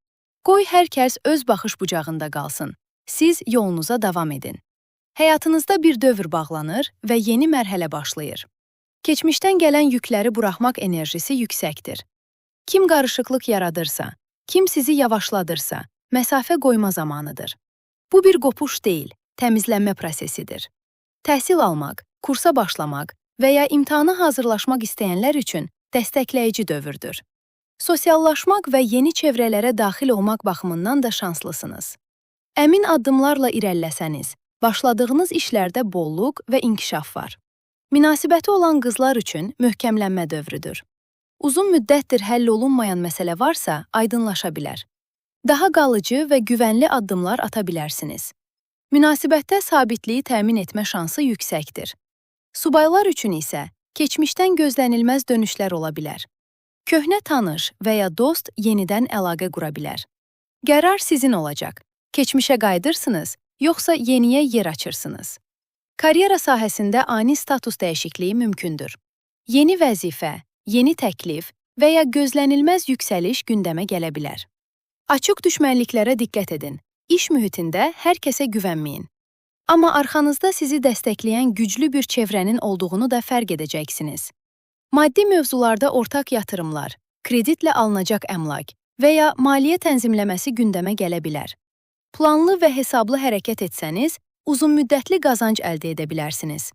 Speaker 1: Qoy hər kəs öz baxış bucağında qalsın. Siz yolunuza davam edin. Həyatınızda bir dövr bağlanır və yeni mərhələ başlayır. Keçmişdən gələn yükləri buraxmaq enerjisi yüksəkdir. Kim qarışıqlıq yaradırsa, kim sizi yavaşladırsa, məsafə qoyma zamanıdır. Bu bir qopuş deyil, təmizlənmə prosesidir. Təhsil almaq, kursa başlamaq və ya imtahana hazırlaşmaq istəyənlər üçün dəstəkləyici dövrdür. Sosiallaşmaq və yeni çevrələrə daxil olmaq baxımından da şanslısınız. Əmin addımlarla irəliləsəniz, başladığınız işlərdə bolluq və inkişaf var. Münasibəti olan qızlar üçün möhkəmlənmə dövrüdür. Uzun müddətdir həll olunmayan məsələ varsa, aydınlaşa bilər. Daha qalıcı və güvənli addımlar ata bilərsiniz. Münasibətdə sabitliyi təmin etmə şansı yüksəkdir. Subaylar üçün isə keçmişdən gözlənilməz dönüşlər ola bilər. Köhnə tanış və ya dost yenidən əlaqə qura bilər. Qərar sizin olacaq. Keçmişə qayıdırsınız, yoxsa yeniyə yer açırsınız. Karyera sahəsində ani status dəyişikliyi mümkündür. Yeni vəzifə, yeni təklif və ya gözlənilməz yüksəliş gündəmə gələ bilər. Açıq düşmənliklərə diqqət edin. İş mühitində hər kəsə güvənməyin. Amma arxanızda sizi dəstəkləyən güclü bir çevrənin olduğunu da fərq edəcəksiniz. Maddi mövzularda ortaq yatırımlar, kreditlə alınacaq əmlak və ya maliyyə tənzimləməsi gündəmə gələ bilər. Planlı və hesablı hərəkət etsəniz, uzunmüddətli qazanc əldə edə bilərsiniz.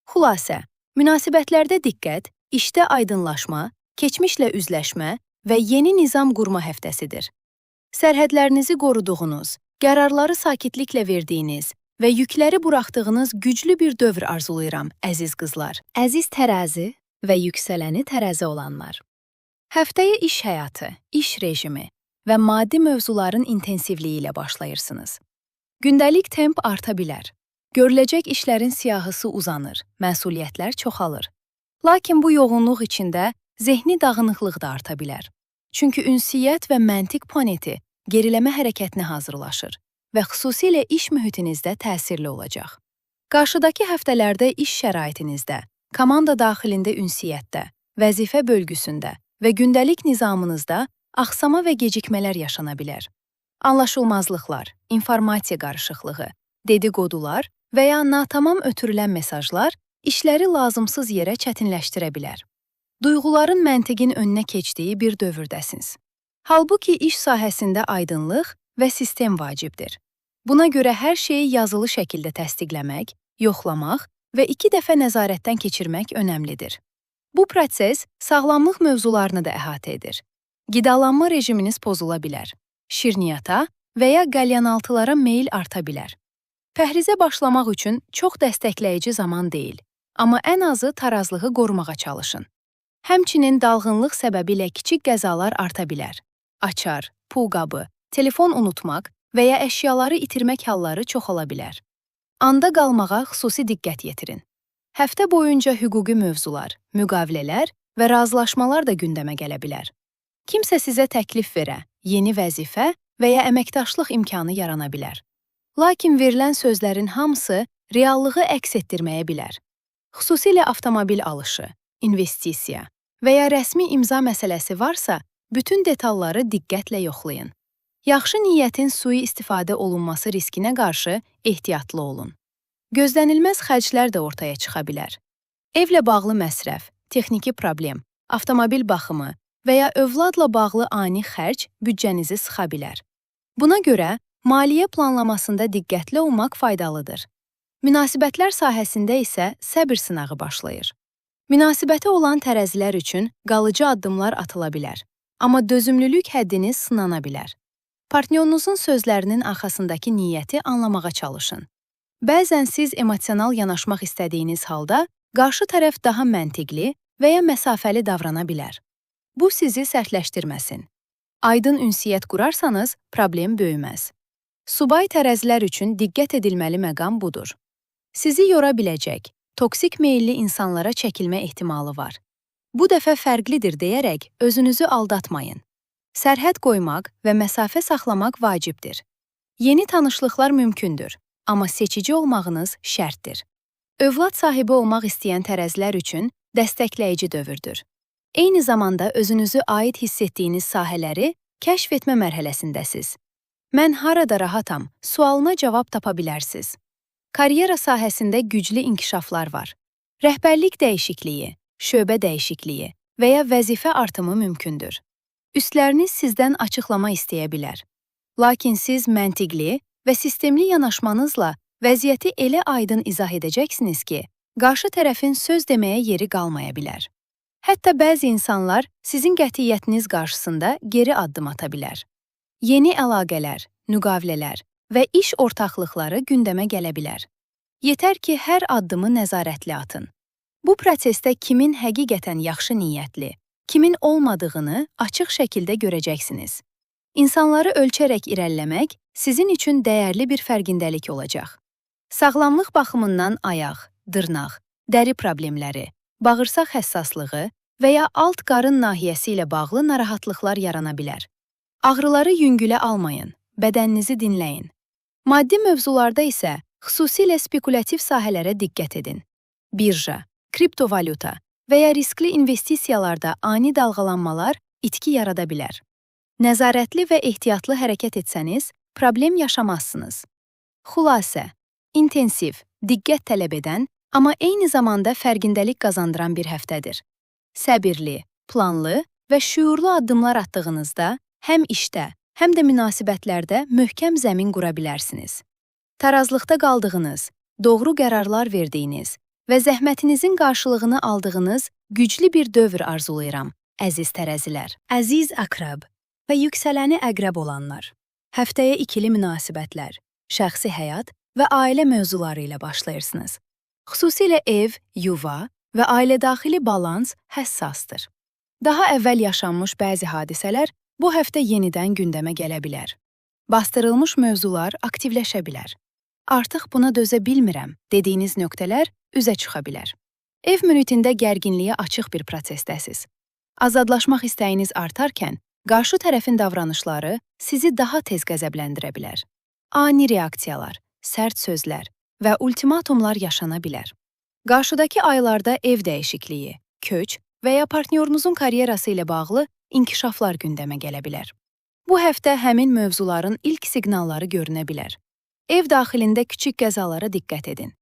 Speaker 1: Xülasə, münasibətlərdə diqqət, işdə aydınlaşma, keçmişlə üzləşmə və yeni nizam qurma həftəsidir. Sərhədlərinizi qoruduğunuz, qərarları sakitliklə verdiyiniz və yükləri buraxdığınız güclü bir dövr arzulayıram, əziz qızlar. Əziz tərəzi və yüksələni tərəzi olanlar. Həftəyə iş həyatı, iş rejimi və maddi mövzuların intensivliyi ilə başlayırsınız. Gündəlik temp arta bilər. Görüləcək işlərin siyahısı uzanır, məsuliyyətlər çoxalır. Lakin bu yoğunluq içində zehni dağınıqlıq da arta bilər. Çünki ünsiyyət və məntiq planeti geriləmə hərəkətinə hazırlaşır və xüsusilə iş mühitinizdə təsirli olacaq. Qarşıdakı həftələrdə iş şəraitinizdə, komanda daxilində ünsiyyətdə, vəzifə bölgüsündə və gündəlik nizamınızda axsama və gecikmələr yaşana bilər. Anlaşılmazlıqlar, informasiya qarışıqlığı, dedikodular və ya natamam ötürülən mesajlar işləri lazımsız yerə çətinləşdirə bilər. Duyğuların məntiqin önünə keçdiyi bir dövrdəsiniz. Halbuki iş sahəsində aydınlıq və sistem vacibdir. Buna görə hər şeyi yazılı şəkildə təsdiqləmək, yoxlamaq və 2 dəfə nəzarətdən keçirmək önəmlidir. Bu proses sağlamlıq mövzularını da əhatə edir. Qidalanma rejiminiz pozula bilər. Şirniyyata və ya qəlyanaltılara meyil arta bilər. Pəhrizə başlamaq üçün çox dəstəkləyici zaman deyil, amma ən azı tarazlığı qorumağa çalışın. Həmçinin dalğınlıq səbəbilə kiçik qəzalar arta bilər. Açar, pulqabı, telefon unutmaq və ya əşyaları itirmək halları çoxala bilər. Anda qalmağa xüsusi diqqət yetirin. Həftə boyunca hüquqi mövzular, müqavilələr və razılaşmalar da gündəmə gələ bilər. Kimsə sizə təklif verə, yeni vəzifə və ya əməkdaşlıq imkanı yarana bilər. Lakin verilən sözlərin hamısı reallığı əks etdirməyə bilər. Xüsusilə avtomobil alışı, investisiya və ya rəsmi imza məsələsi varsa, bütün detalları diqqətlə yoxlayın. Yaxşı niyyətin sui-istifadə olunması riskinə qarşı ehtiyatlı olun. Gözlənilməz xərclər də ortaya çıxa bilər. Evlə bağlı məsrəf, texniki problem, avtomobil baxımı və ya övladla bağlı ani xərc büdcənizi sıxa bilər. Buna görə maliyyə planlamasında diqqətli olmaq faydalıdır. Münasibətlər sahəsində isə səbr sınağı başlayır. Münasibəti olan tərəzilər üçün qalıcı addımlar atıla bilər, amma dözümlülük həddiniz sınana bilər. Partnyorunuzun sözlərinin arxasındakı niyyəti anlamağa çalışın. Bəzən siz emosional yanaşmaq istədiyiniz halda, qarşı tərəf daha məntiqli və ya məsafəli davrana bilər. Bu sizi sərtləşdirməsin. Aydın ünsiyyət qurarsanız, problem böyüməz. Subay tərəzilər üçün diqqət edilməli məqam budur. Sizi yora biləcək, toksik meyilli insanlara çəkilmə ehtimalı var. Bu dəfə fərqlidir deyərək özünüzü aldatmayın. Sərhəd qoymaq və məsafə saxlamaq vacibdir. Yeni tanışlıqlar mümkündür, amma seçici olmağınız şərtdir. Övlad sahibi olmaq istəyən tərəzilər üçün dəstəkləyici dövrdür. Eyni zamanda özünüzü aid hiss etdiyiniz sahələri kəşf etmə mərhələsindəsiz. Mən harada rahatam sualına cavab tapa bilərsiniz. Karyera sahəsində güclü inkişaflar var. Rəhbərlik dəyişikliyi, şöbə dəyişikliyi və ya vəzifə artımı mümkündür. Üstləriniz sizdən açıqlama istəyə bilər. Lakin siz məntiqli və sistemli yanaşmanızla vəziyyəti elə aydın izah edəcəksiniz ki, qarşı tərəfin söz deməyə yeri qalmaya bilər. Hətta bəzi insanlar sizin qətiyyətiniz qarşısında geri addım ata bilər. Yeni əlaqələr, müqavilələr və iş ortaqlıqları gündəmə gələ bilər. Yetər ki, hər addımı nəzarətli atın. Bu prosesdə kimin həqiqətən yaxşı niyyətli, kimin olmadığını açıq şəkildə görəcəksiniz. İnsanları ölçərək irəliləmək sizin üçün dəyərli bir fərqindəlik olacaq. Sağlamlıq baxımından ayaq, dırnaq, dəri problemləri, bağırsaq həssaslığı və ya alt qarın nahiyəsi ilə bağlı narahatlıqlar yarana bilər. Ağrıları yüngülə almayın, bədəninizi dinləyin. Maddi mövzularda isə xüsusilə spekulativ sahələrə diqqət edin. Birja, kriptovalyuta və ya riskli investisiyalarda ani dalğalanmalar itki yarada bilər. Nəzarətli və ehtiyatlı hərəkət etsəniz, problem yaşamazsınız. Xülasə, intensiv, diqqət tələb edən, amma eyni zamanda fərqindəlik qazandıran bir həftədir. Səbirli, planlı və şüurlu addımlar atdığınızda həm işdə, həm də münasibətlərdə möhkəm zəmin qura bilərsiniz. Tarazlıqda qaldığınız, doğru qərarlar verdiyiniz və zəhmətinizin qarşılığını aldığınız güclü bir dövr arzulayıram, əziz tərəzilər. Əziz əqrəb və yüksələni əqrəb olanlar. Həftəyə ikili münasibətlər, şəxsi həyat və ailə mövzuları ilə başlayırsınız. Xüsusilə ev, yuva və ailədaxili balans həssasdır. Daha əvvəl yaşanmış bəzi hadisələr bu həftə yenidən gündəmə gələ bilər. Bastırılmış mövzular aktivləşə bilər. artıq buna dözə bilmirəm dediyiniz nöqtələr üzə çıxa bilər. Ev mühitində gərginliyə açıq bir prosesdəsiz. Azadlaşmaq istəyiniz artarkən, qarşı tərəfin davranışları sizi daha tez qəzəbləndirə bilər. Ani reaksiyalar, sərt sözlər və ultimatumlar yaşana bilər. Qarşıdakı aylarda ev dəyişikliyi, köç və ya partnyorunuzun karyerası ilə bağlı inkişaflar gündəmə gələ bilər. Bu həftə həmin mövzuların ilk siqnalları görünə bilər. Ev daxilində kiçik qəzalara diqqət edin.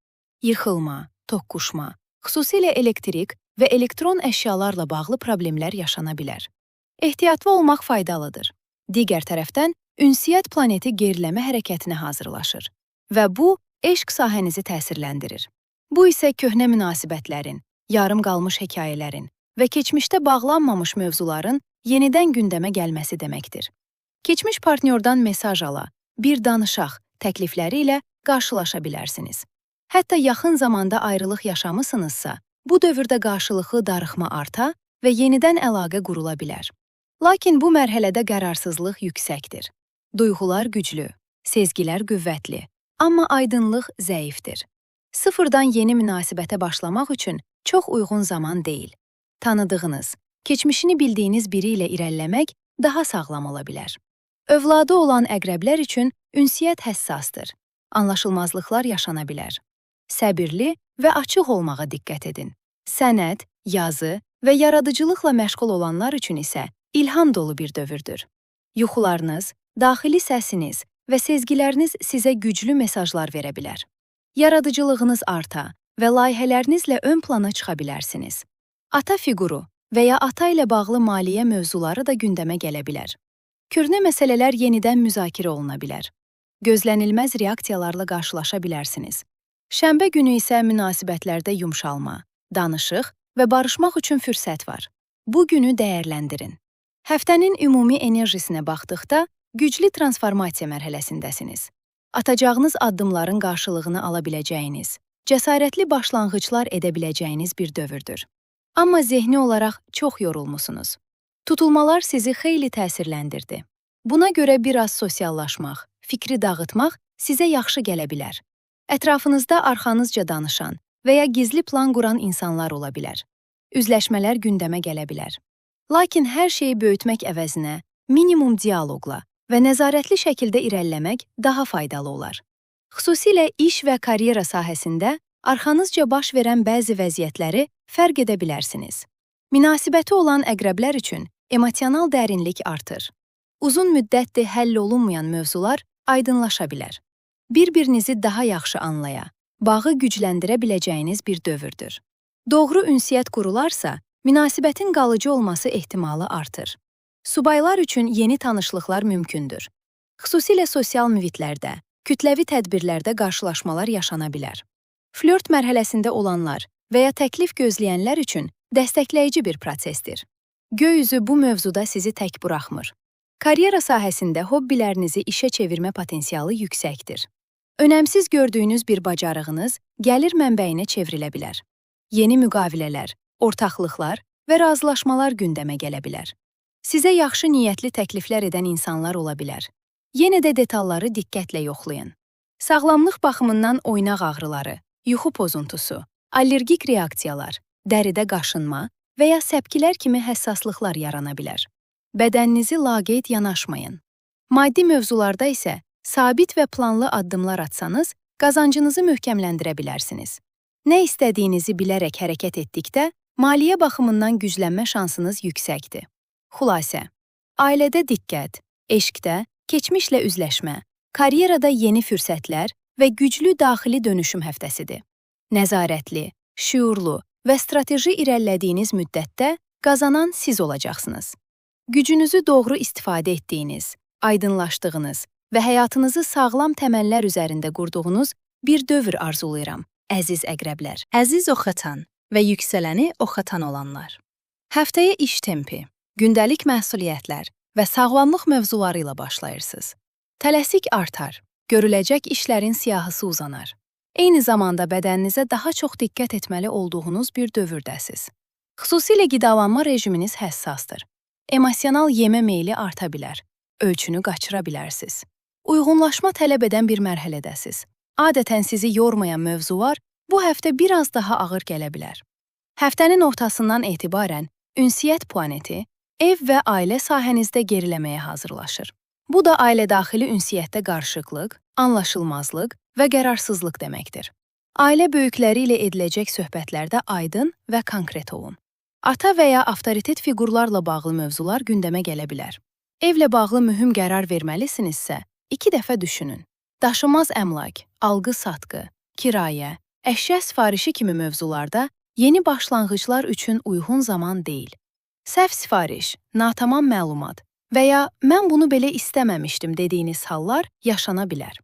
Speaker 1: Yıxılma, toqquşma, xüsusilə elektrik və elektron əşyalarla bağlı problemlər yaşana bilər. Ehtiyatlı olmaq faydalıdır. Digər tərəfdən, ünsiyyət planeti geriləmə hərəkətinə hazırlaşır və bu, eşq sahənizi təsirləndirir. Bu isə köhnə münasibətlərin, yarım qalmış hekayələrin və keçmişdə bağlanmamış mövzuların yenidən gündəmə gəlməsi deməkdir. Keçmiş partnyordan mesaj ala, bir danışaq təklifləri ilə qarşılaşa bilərsiniz. Hətta yaxın zamanda ayrılıq yaşamısınızsa, bu dövrdə qarşılıqlı darıxma arta və yenidən əlaqə qurula bilər. Lakin bu mərhələdə qərarsızlıq yüksəkdir. Duyğular güclü, sezgilər qüvvətli, amma aydınlıq zəifdir. Sıfırdan yeni münasibətə başlamaq üçün çox uyğun zaman deyil. Tanıdığınız, keçmişini bildiyiniz biri ilə irəliləmək daha sağlam ola bilər. Övladı olan əqrəblər üçün ünsiyyət həssasdır. Anlaşılmazlıqlar yaşana bilər. Səbirli və açıq olmağa diqqət edin. Sənət, yazı və yaradıcılıqla məşğul olanlar üçün isə ilham dolu bir dövrdür. Yuxularınız, daxili səsiniz və sezgiləriniz sizə güclü mesajlar verə bilər. Yaradıcılığınız arta və layihələrinizlə ön plana çıxa bilərsiniz. Ata fiquru və ya ata ilə bağlı maliyyə mövzuları da gündəmə gələ bilər. Köhnə məsələlər yenidən müzakirə oluna bilər. Gözlənilməz reaksiyalarla qarşılaşa bilərsiniz. Şənbə günü isə münasibətlərdə yumşalma, danışıq və barışmaq üçün fürsət var. Bu günü dəyərləndirin. Həftənin ümumi enerjisinə baxdıqda, güclü transformasiya mərhələsindəsiniz. Atacağınız addımların qarşılığını ala biləcəyiniz, cəsarətli başlanğıclar edə biləcəyiniz bir dövrdür. Amma zehni olaraq çox yorulmusunuz. Tutulmalar sizi xeyli təsirləndirdi. Buna görə biraz sosiallaşmaq, fikri dağıtmaq sizə yaxşı gələ bilər. Ətrafınızda arxanızca danışan və ya gizli plan quran insanlar ola bilər. Üzləşmələr gündəmə gələ bilər. Lakin hər şeyi böyütmək əvəzinə minimum dialoqla və nəzarətli şəkildə irəliləmək daha faydalı olar. Xüsusilə iş və karyera sahəsində arxanızca baş verən bəzi vəziyyətləri fərq edə bilərsiniz. Münasibəti olan əqrəblər üçün emosional dərinlik artır. Uzun müddətdir həll olunmayan mövzular aydınlaşa bilər. Bir-birinizi daha yaxşı anlaya, bağı gücləndirə biləcəyiniz bir dövrdür. Doğru ünsiyyət qurularsa, münasibətin qalıcı olması ehtimalı artır. Subaylar üçün yeni tanışlıqlar mümkündür. Xüsusilə sosial mühitlərdə, kütləvi tədbirlərdə qarşılaşmalar yaşana bilər. Flört mərhələsində olanlar və ya təklif gözləyənlər üçün dəstəkləyici bir prosesdir. Göy üzü bu mövzuda sizi tək buraxmır. Karyera sahəsində hobbilərinizi işə çevirmə potensialı yüksəkdir. Önəmsiz gördüyünüz bir bacarığınız gəlir mənbəyinə çevrilə bilər. Yeni müqavilələr, ortaqlıqlar və razılaşmalar gündəmə gələ bilər. Sizə yaxşı niyyətli təkliflər edən insanlar ola bilər. Yenə də detalları diqqətlə yoxlayın. Sağlamlıq baxımından oynaq ağrıları, yuxu pozuntusu, allergik reaksiyalar, dəridə qaşınma və ya səpkilər kimi həssaslıqlar yarana bilər. Bədəninizi laqeyd yanaşmayın. Maddi mövzularda isə sabit və planlı addımlar atsanız, qazancınızı möhkəmləndirə bilərsiniz. Nə istədiyinizi bilərək hərəkət etdikdə, maliyyə baxımından güclənmə şansınız yüksəkdir. Xülasə, ailədə diqqət, eşqdə, keçmişlə üzləşmə, karyerada yeni fürsətlər və güclü daxili dönüşüm həftəsidir. Nəzarətli, şüurlu və strateji irəlilədiyiniz müddətdə qazanan siz olacaqsınız. Gücünüzü doğru istifadə etdiyiniz, aydınlaşdığınız və həyatınızı sağlam təməllər üzərində qurduğunuz bir dövr arzulayıram, əziz əqrəblər. Əziz oxatan və yüksələni oxatan olanlar. Həftəyə iş tempi, gündəlik məsuliyyətlər və sağlamlıq mövzuları ilə başlayırsınız. Tələsik artar, görüləcək işlərin siyahısı uzanar. Eyni zamanda bədəninizə daha çox diqqət etməli olduğunuz bir dövrdəsiz. Xüsusilə qidalanma rejiminiz həssasdır. Emosional yemə meyli arta bilər, ölçünü qaçıra bilərsiniz. Uyğunlaşma tələb edən bir mərhələdəsiz. adətən sizi yormayan mövzular bu həftə biraz daha ağır gələ bilər. Həftənin ortasından etibarən ünsiyyət planeti ev və ailə sahənizdə geriləməyə hazırlaşır. Bu da ailə-daxili ünsiyyətdə qarışıqlıq, anlaşılmazlıq və qərarsızlıq deməkdir. Ailə böyükləri ilə ediləcək söhbətlərdə aydın və konkret olun. Ata və ya avtoritet fiqurlarla bağlı mövzular gündəmə gələ bilər. Evlə bağlı mühüm qərar verməlisinizsə, 2 dəfə düşünün. Daşınmaz əmlak, alqı-satqı, kirayə, əşya sifarişi kimi mövzularda yeni başlanğıclar üçün uyğun zaman deyil. Səhv sifariş, natamam məlumat və ya mən bunu belə istəməmişdim dediyiniz hallar yaşana bilər.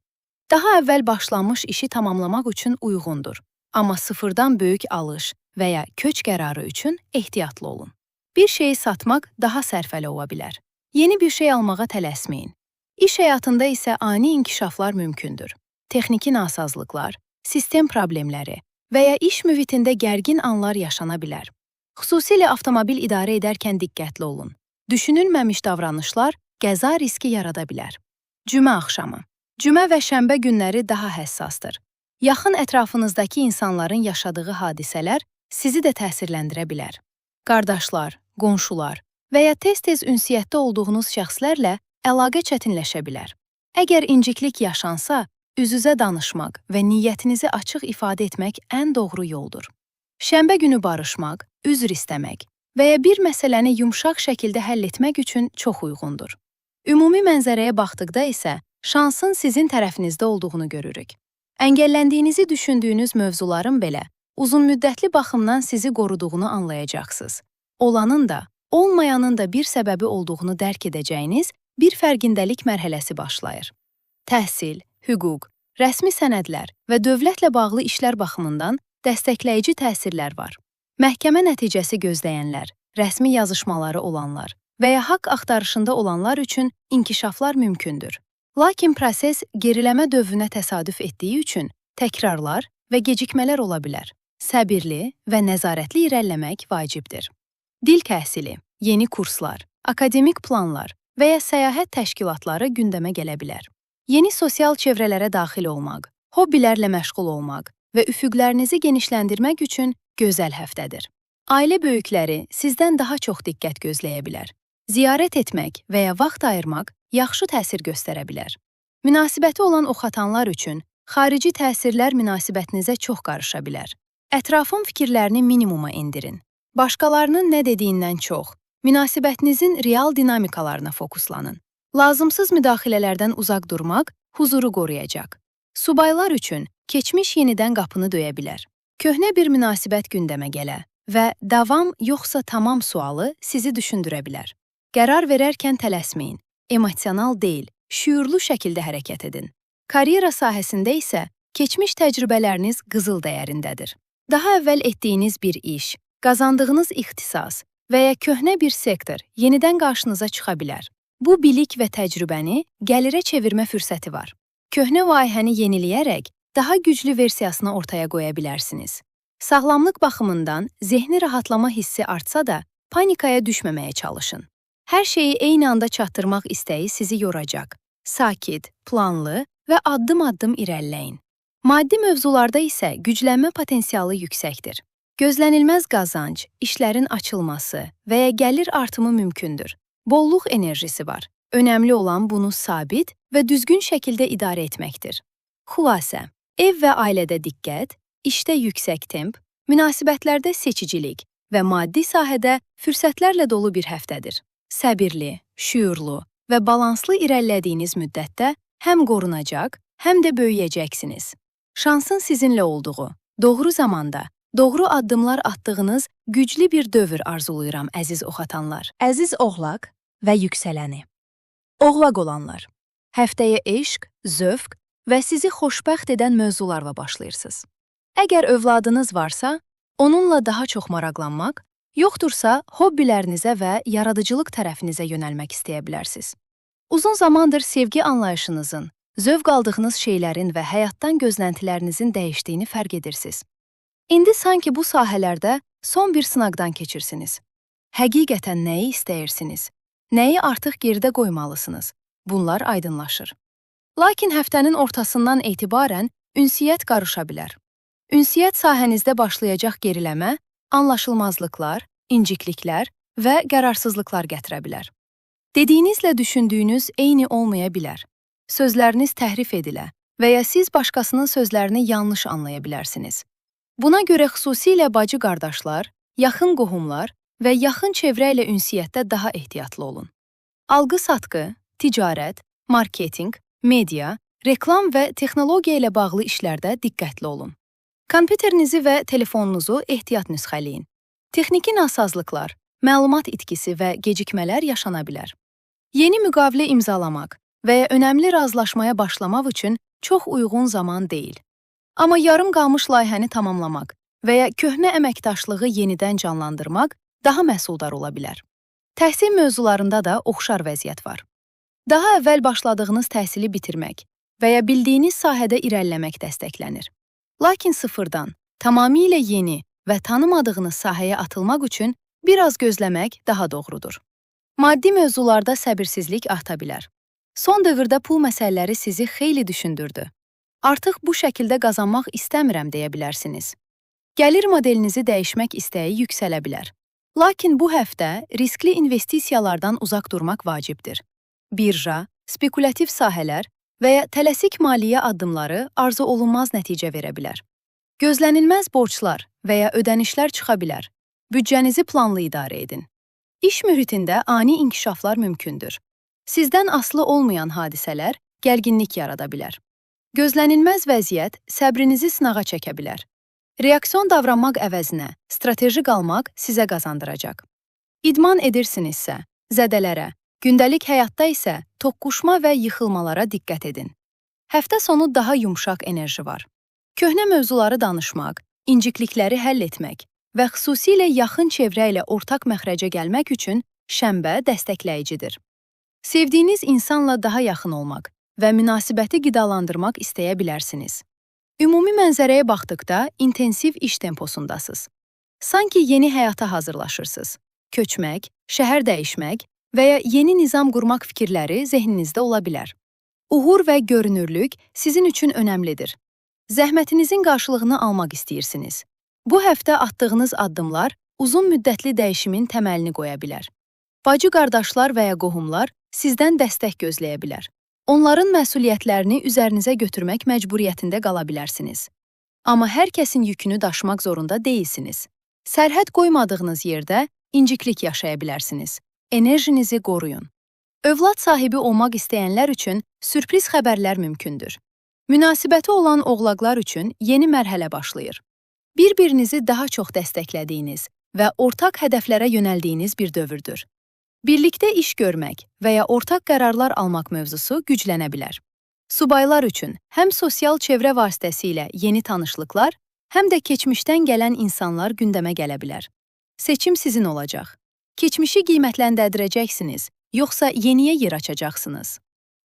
Speaker 1: Daha əvvəl başlanmış işi tamamlamaq üçün uyğundur, amma sıfırdan böyük alış və ya köç qərarı üçün ehtiyatlı olun. Bir şeyi satmaq daha sərfəli ola bilər. Yeni bir şey almağa tələsməyin. İş həyatında isə ani inkişaflar mümkündür. Texniki nasazlıqlar, sistem problemləri və ya iş mühitində gərgin anlar yaşana bilər. Xüsusilə avtomobil idarə edərkən diqqətli olun. Düşünülməmiş davranışlar qəza riski yarada bilər. Cümə axşamı. Cümə və şənbə günləri daha həssasdır. Yaxın ətrafınızdakı insanların yaşadığı hadisələr sizi də təsirləndirə bilər. Qardaşlar, qonşular və ya tez-tez ünsiyyətdə olduğunuz şəxslərlə əlaqə çətinləşə bilər. Əgər inciklik yaşansa, üz-üzə danışmaq və niyyətinizi açıq ifadə etmək ən doğru yoldur. Şənbə günü barışmaq, üzr istəmək və ya bir məsələni yumşaq şəkildə həll etmək üçün çox uyğundur. Ümumi mənzərəyə baxdıqda isə şansın sizin tərəfinizdə olduğunu görürük. Əngəlləndiyinizi düşündüyünüz mövzuların belə uzunmüddətli baxımdan sizi qoruduğunu anlayacaqsınız. Olanın da, olmayanın da bir səbəbi olduğunu dərk edəcəyiniz bir fərqindəlik mərhələsi başlayır. Təhsil, hüquq, rəsmi sənədlər və dövlətlə bağlı işlər baxımından dəstəkləyici təsirlər var. Məhkəmə nəticəsi gözləyənlər, rəsmi yazışmaları olanlar və ya haqq axtarışında olanlar üçün inkişaflar mümkündür. Lakin proses geriləmə dövrünə təsadüf etdiyi üçün təkrarlar və gecikmələr ola bilər. Səbirli və nəzarətli irəliləmək vacibdir. Dil təhsili, yeni kurslar, akademik planlar və ya səyahət təşkilatları gündəmə gələ bilər. Yeni sosial çevrələrə daxil olmaq, hobbilərlə məşğul olmaq və üfüqlərinizi genişləndirmək üçün gözəl həftədir. Ailə böyükləri sizdən daha çox diqqət gözləyə bilər. Ziyarət etmək və ya vaxt ayırmaq yaxşı təsir göstərə bilər. Münasibəti olan oxatanlar üçün xarici təsirlər münasibətinizə çox qarışa bilər. Ətrafın fikirlərini minimuma indirin. Başqalarının nə dediyindən çox, münasibətinizin real dinamikalarına fokuslanın. Lazımsız müdaxilələrdən uzaq durmaq huzuru qoruyacaq. Subaylar üçün keçmiş yenidən qapını döyə bilər. Köhnə bir münasibət gündəmə gələ və davam yoxsa tamam sualı sizi düşündürə bilər. Qərar verərkən tələsməyin, emosional deyil, şüurlu şəkildə hərəkət edin. Karyera sahəsində isə keçmiş təcrübələriniz qızıl dəyərindədir. Daha əvvəl etdiyiniz bir iş, qazandığınız ixtisas və ya köhnə bir sektor yenidən qarşınıza çıxa bilər. Bu bilik və təcrübəni gəlirə çevirmə fürsəti var. Köhnə layihəni yeniləyərək daha güclü versiyasını ortaya qoya bilərsiniz. Sağlamlıq baxımından zehni rahatlama hissi artsa da panikaya düşməməyə çalışın. Hər şeyi eyni anda çatdırmaq istəyi sizi yoracaq. Sakit, planlı və addım-addım irəliləyin. Maddi mövzularda isə güclənmə potensialı yüksəkdir. Gözlənilməz qazanc, işlərin açılması və ya gəlir artımı mümkündür. Bolluq enerjisi var. Önəmli olan bunu sabit və düzgün şəkildə idarə etməkdir. Xülasə, ev və ailədə diqqət, işdə yüksək temp, münasibətlərdə seçicilik və maddi sahədə fürsətlərlə dolu bir həftədir. Səbirli, şüurlu və balanslı irəlilədiyiniz müddətdə həm qorunacaq, həm də böyüyəcəksiniz. Şansın sizinlə olduğu, doğru zamanda, doğru addımlar atdığınız güclü bir dövr arzulayıram, əziz oxatanlar. Əziz oğlaq və yüksələni. Oğlaq olanlar, həftəyə eşq, zövq və sizi xoşbəxt edən mövzularla başlayırsınız. Əgər övladınız varsa, onunla daha çox maraqlanmaq, yoxdursa hobbilərinizə və yaradıcılıq tərəfinizə yönəlmək istəyə bilərsiniz. Uzun zamandır sevgi anlayışınızın, zövq aldığınız şeylərin və həyatdan gözləntilərinizin dəyişdiyini fərq edirsiniz. İndi sanki bu sahələrdə son bir sınaqdan keçirsiniz. Həqiqətən nəyi istəyirsiniz? Nəyi artıq geridə qoymalısınız? Bunlar aydınlaşır. Lakin həftənin ortasından etibarən ünsiyyət qarışa bilər. Ünsiyyət sahənizdə başlayacaq geriləmə, anlaşılmazlıqlar, incikliklər və qərarsızlıqlar gətirə bilər. Dediyinizlə düşündüyünüz eyni olmaya bilər. Sözləriniz təhrif edilə və ya siz başqasının sözlərini yanlış anlaya bilərsiniz. Buna görə xüsusilə bacı-qardaşlar, yaxın qohumlar və yaxın çevrə ilə ünsiyyətdə daha ehtiyatlı olun. Alqı-satqı, ticarət, marketinq, media, reklam və texnologiya ilə bağlı işlərdə diqqətli olun. Kompüterinizi və telefonunuzu ehtiyat nüsxələyin. Texniki nasazlıqlar, məlumat itkisi və gecikmələr yaşana bilər. Yeni müqavilə imzalamaq və ya önəmli razılaşmaya başlamaq üçün çox uyğun zaman deyil. Amma yarım qalmış layihəni tamamlamaq və ya köhnə əməkdaşlığı yenidən canlandırmaq daha məhsuldar ola bilər. Təhsil mövzularında da oxşar vəziyyət var. Daha əvvəl başladığınız təhsili bitirmək və ya bildiyiniz sahədə irəliləmək dəstəklənir. Lakin sıfırdan, tamamilə yeni və tanımadığınız sahəyə atılmaq üçün biraz gözləmək daha doğrudur. Maddi mövzularda səbirsizlik arta bilər. Son dövrdə pul məsələləri sizi xeyli düşündürdü. Artıq bu şəkildə qazanmaq istəmirəm deyə bilərsiniz. Gəlir modelinizi dəyişmək istəyi yüksələ bilər. Lakin bu həftə riskli investisiyalardan uzaq durmaq vacibdir. Birja, spekulativ sahələr və ya tələsik maliyyə addımları arzu olunmaz nəticə verə bilər. Gözlənilməz borclar və ya ödənişlər çıxa bilər. Büdcənizi planlı idarə edin. İş mühitində ani inkişaflar mümkündür. Sizdən asılı olmayan hadisələr gərginlik yarada bilər. Gözlənilməz vəziyyət səbrinizi sınağa çəkə bilər. Reaksion davranmaq əvəzinə strateji qalmaq sizə qazandıracaq. İdman edirsinizsə, zədələrə, gündəlik həyatda isə toqquşma və yıxılmalara diqqət edin. Həftə sonu daha yumşaq enerji var. Köhnə mövzuları danışmaq, inciklikləri həll etmək və xüsusilə yaxın çevrə ilə ortaq məxrəcə gəlmək üçün şənbə dəstəkləyicidir. Sevdiyiniz insanla daha yaxın olmaq və münasibəti qidalandırmaq istəyə bilərsiniz. Ümumi mənzərəyə baxdıqda intensiv iş temposundasınız. Sanki yeni həyata hazırlaşırsınız. Köçmək, şəhər dəyişmək və ya yeni nizam qurmaq fikirləri zehninizdə ola bilər. Uğur və görünürlük sizin üçün önəmlidir. Zəhmətinizin qarşılığını almaq istəyirsiniz. Bu həftə atdığınız addımlar uzun müddətli dəyişimin təməlini qoya bilər. Bacı-qardaşlar və ya qohumlar sizdən dəstək gözləyə bilər. Onların məsuliyyətlərini üzərinizə götürmək məcburiyyətində qala bilərsiniz. Amma hər kəsin yükünü daşımaq zorunda deyilsiniz. Sərhəd qoymadığınız yerdə inciklik yaşaya bilərsiniz. Enerjinizi qoruyun. Övlad sahibi olmaq istəyənlər üçün sürpriz xəbərlər mümkündür. Münasibəti olan oğlaqlar üçün yeni mərhələ başlayır. Bir-birinizi daha çox dəstəklədiyiniz və ortaq hədəflərə yönəldiyiniz bir dövrdür. Birlikdə iş görmək və ya ortaq qərarlar almaq mövzusu güclənə bilər. Subaylar üçün həm sosial çevrə vasitəsilə yeni tanışlıqlar, həm də keçmişdən gələn insanlar gündəmə gələ bilər. Seçim sizin olacaq. Keçmişi qiymətləndirəcəksiniz, yoxsa yeniyə yer açacaqsınız.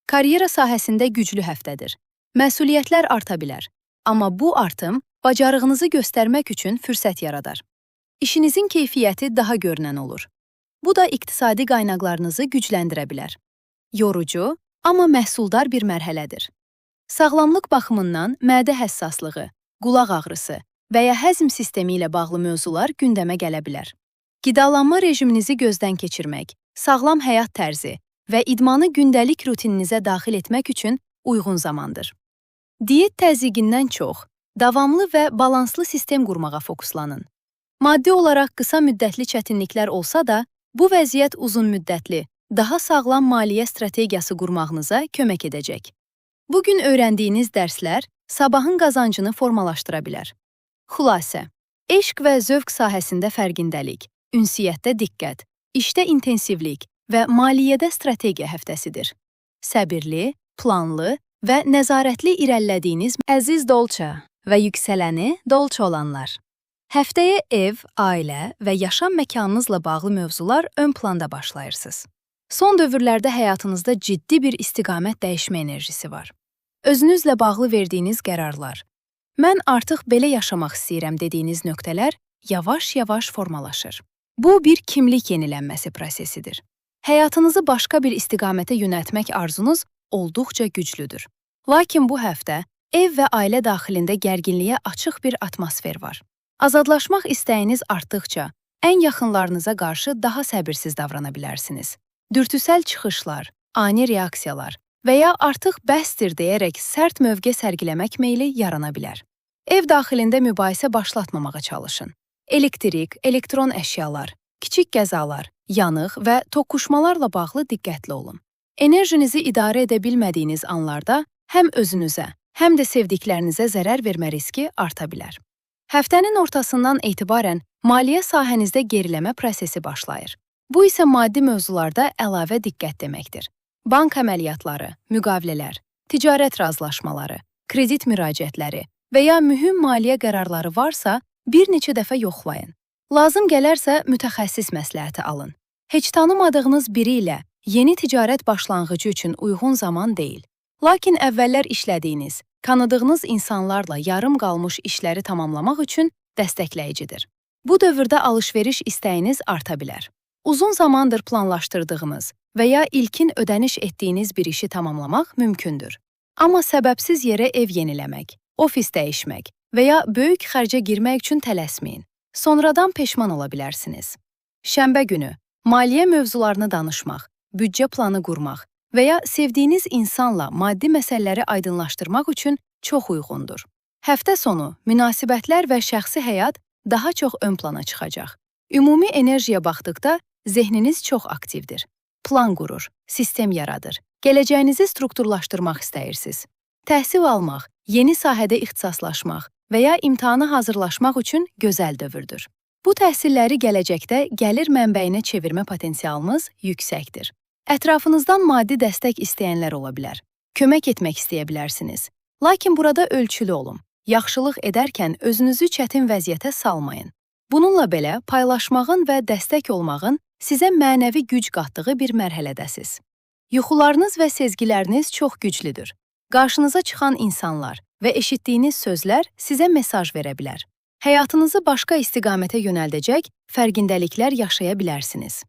Speaker 1: Karyera sahəsində güclü həftədir. Məsuliyyətlər arta bilər, amma bu artım bacarığınızı göstərmək üçün fürsət yaradar. İşinizin keyfiyyəti daha görünən olur. Bu da iqtisadi qaynaqlarınızı gücləndirə bilər. Yorucu, amma məhsuldar bir mərhələdir. Sağlamlıq baxımından mədə həssaslığı, qulaq ağrısı və ya həzm sistemi ilə bağlı mövzular gündəmə gələ bilər. Qidalanma rejiminizi gözdən keçirmək, sağlam həyat tərzi və idmanı gündəlik rutininizə daxil etmək üçün uyğun zamandır. Diyet təzyiqindən çox, davamlı və balanslı sistem qurmağa fokuslanın. Maddi olaraq qısa müddətli çətinliklər olsa da, bu vəziyyət uzun müddətli, daha sağlam maliyyə strategiyası qurmağınıza kömək edəcək. Bugün öyrəndiyiniz dərslər sabahın qazancını formalaşdıra bilər. Xülasə, eşq və zövq sahəsində fərqindəlik, ünsiyyətdə diqqət, işdə intensivlik və maliyyədə strategiya həftəsidir. Səbirli, planlı və nəzarətli irəlilədiyiniz əziz dolça və yüksələni dolça olanlar. Həftəyə ev, ailə və yaşam məkanınızla bağlı mövzular ön planda başlayırsınız. Son dövrlərdə həyatınızda ciddi bir istiqamət dəyişmə enerjisi var. Özünüzlə bağlı verdiyiniz qərarlar, mən artıq belə yaşamaq istəyirəm dediyiniz nöqtələr yavaş-yavaş formalaşır. Bu bir kimlik yenilənməsi prosesidir. Həyatınızı başqa bir istiqamətə yönəltmək arzunuz olduqca güclüdür. Lakin bu həftə Ev və ailə daxilində gərginliyə açıq bir atmosfer var. Azadlaşmaq istəyiniz artdıqca, ən yaxınlarınıza qarşı daha səbirsiz davrana bilərsiniz. Dürtüsəl çıxışlar, ani reaksiyalar və ya artıq bəsdir deyərək sərt mövqe sərgiləmək meyli yarana bilər. Ev daxilində mübahisə başlatmamağa çalışın. Elektrik, elektron əşyalar, kiçik qəzalar, yanıq və toqquşmalarla bağlı diqqətli olun. Enerjinizi idarə edə bilmədiyiniz anlarda həm özünüzə, həm də sevdiklərinizə zərər vermə riski arta bilər. Həftənin ortasından etibarən maliyyə sahənizdə geriləmə prosesi başlayır. Bu isə maddi mövzularda əlavə diqqət deməkdir. Bank əməliyyatları, müqavilələr, ticarət razılaşmaları, kredit müraciətləri və ya mühüm maliyyə qərarları varsa, bir neçə dəfə yoxlayın. Lazım gələrsə, mütəxəssis məsləhəti alın. Heç tanımadığınız biri ilə yeni ticarət başlanğıcı üçün uyğun zaman deyil. Lakin əvvəllər işlədiyiniz, tanıdığınız insanlarla yarım qalmış işləri tamamlamaq üçün dəstəkləyicidir. Bu dövrdə alış-veriş istəyiniz arta bilər. Uzun zamandır planlaşdırdığınız və ya ilkin ödəniş etdiyiniz bir işi tamamlamaq mümkündür. Amma səbəbsiz yerə ev yeniləmək, ofis dəyişmək və ya böyük xərcə girmək üçün tələsməyin. Sonradan peşman ola bilərsiniz. Şənbə günü maliyyə mövzularını danışmaq, büdcə planı qurmaq və ya sevdiyiniz insanla maddi məsələləri aydınlaşdırmaq üçün çox uyğundur. Həftə sonu münasibətlər və şəxsi həyat daha çox ön plana çıxacaq. Ümumi enerjiyə baxdıqda zehniniz çox aktivdir. Plan qurur, sistem yaradır, gələcəyinizi strukturlaşdırmaq istəyirsiniz. Təhsil almaq, yeni sahədə ixtisaslaşmaq və ya imtahana hazırlaşmaq üçün gözəl dövrdür. Bu təhsilləri gələcəkdə gəlir mənbəyinə çevirmə potensialınız yüksəkdir. Ətrafınızdan maddi dəstək istəyənlər ola bilər. Kömək etmək istəyə bilərsiniz. Lakin burada ölçülü olun. Yaxşılıq edərkən özünüzü çətin vəziyyətə salmayın. Bununla belə paylaşmağın və dəstək olmağın sizə mənəvi güc qatdığı bir mərhələdəsiz. Yuxularınız və sezgiləriniz çox güclüdür. Qarşınıza çıxan insanlar və eşitdiyiniz sözlər sizə mesaj verə bilər. Həyatınızı başqa istiqamətə yönəldəcək fərqindəliklər yaşaya bilərsiniz.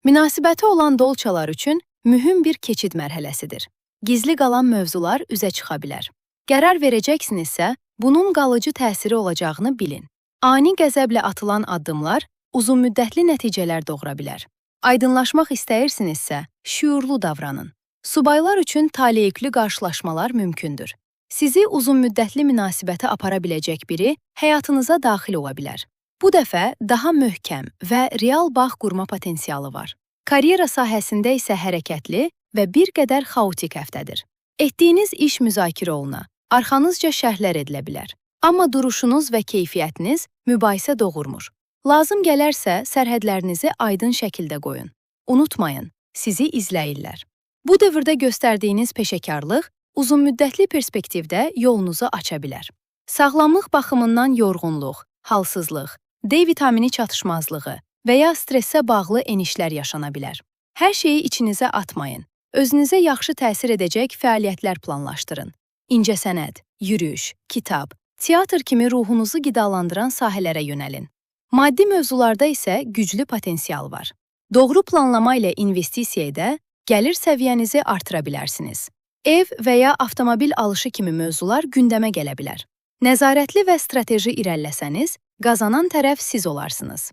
Speaker 1: Münasibəti olan dolçalar üçün mühüm bir keçid mərhələsidir. Gizli qalan mövzular üzə çıxa bilər. Qərar verəcəksinizsə, bunun qalıcı təsiri olacağını bilin. Ani qəzəblə atılan addımlar uzunmüddətli nəticələr doğura bilər. Aydınlaşmaq istəyirsinizsə, şüurlu davranın. Subaylar üçün taleyüklü qarşılaşmalar mümkündür. Sizi uzunmüddətli münasibətə apara biləcək biri həyatınıza daxil ola bilər. Bu dəfə daha möhkəm və real bağ qurma potensialı var. Karyera sahəsində isə hərəkətli və bir qədər xaotik həftədir. Etdiyiniz iş müzakirə oluna, arxanızca şərhlər edilə bilər. Amma duruşunuz və keyfiyyətiniz mübahisə doğurmur. Lazım gələrsə, sərhədlərinizi aydın şəkildə qoyun. Unutmayın, sizi izləyirlər. Bu dövrdə göstərdiyiniz peşəkarlıq uzunmüddətli perspektivdə yolunuzu aça bilər. Sağlamlıq baxımından yorğunluq, halsızlıq, D vitamini çatışmazlığı və ya stressə bağlı enişlər yaşana bilər. Hər şeyi içinizə atmayın. Özünüzə yaxşı təsir edəcək fəaliyyətlər planlaşdırın. İncəsənət, yürüyüş, kitab, teatr kimi ruhunuzu qidalandıran sahələrə yönəlin. Maddi mövzularda isə güclü potensial var. Doğru planlama ilə investisiya edə, gəlir səviyyənizi artıra bilərsiniz. Ev və ya avtomobil alışı kimi mövzular gündəmə gələ bilər. Nəzarətli və strateji irəliləsəniz, qazanan tərəf siz olarsınız.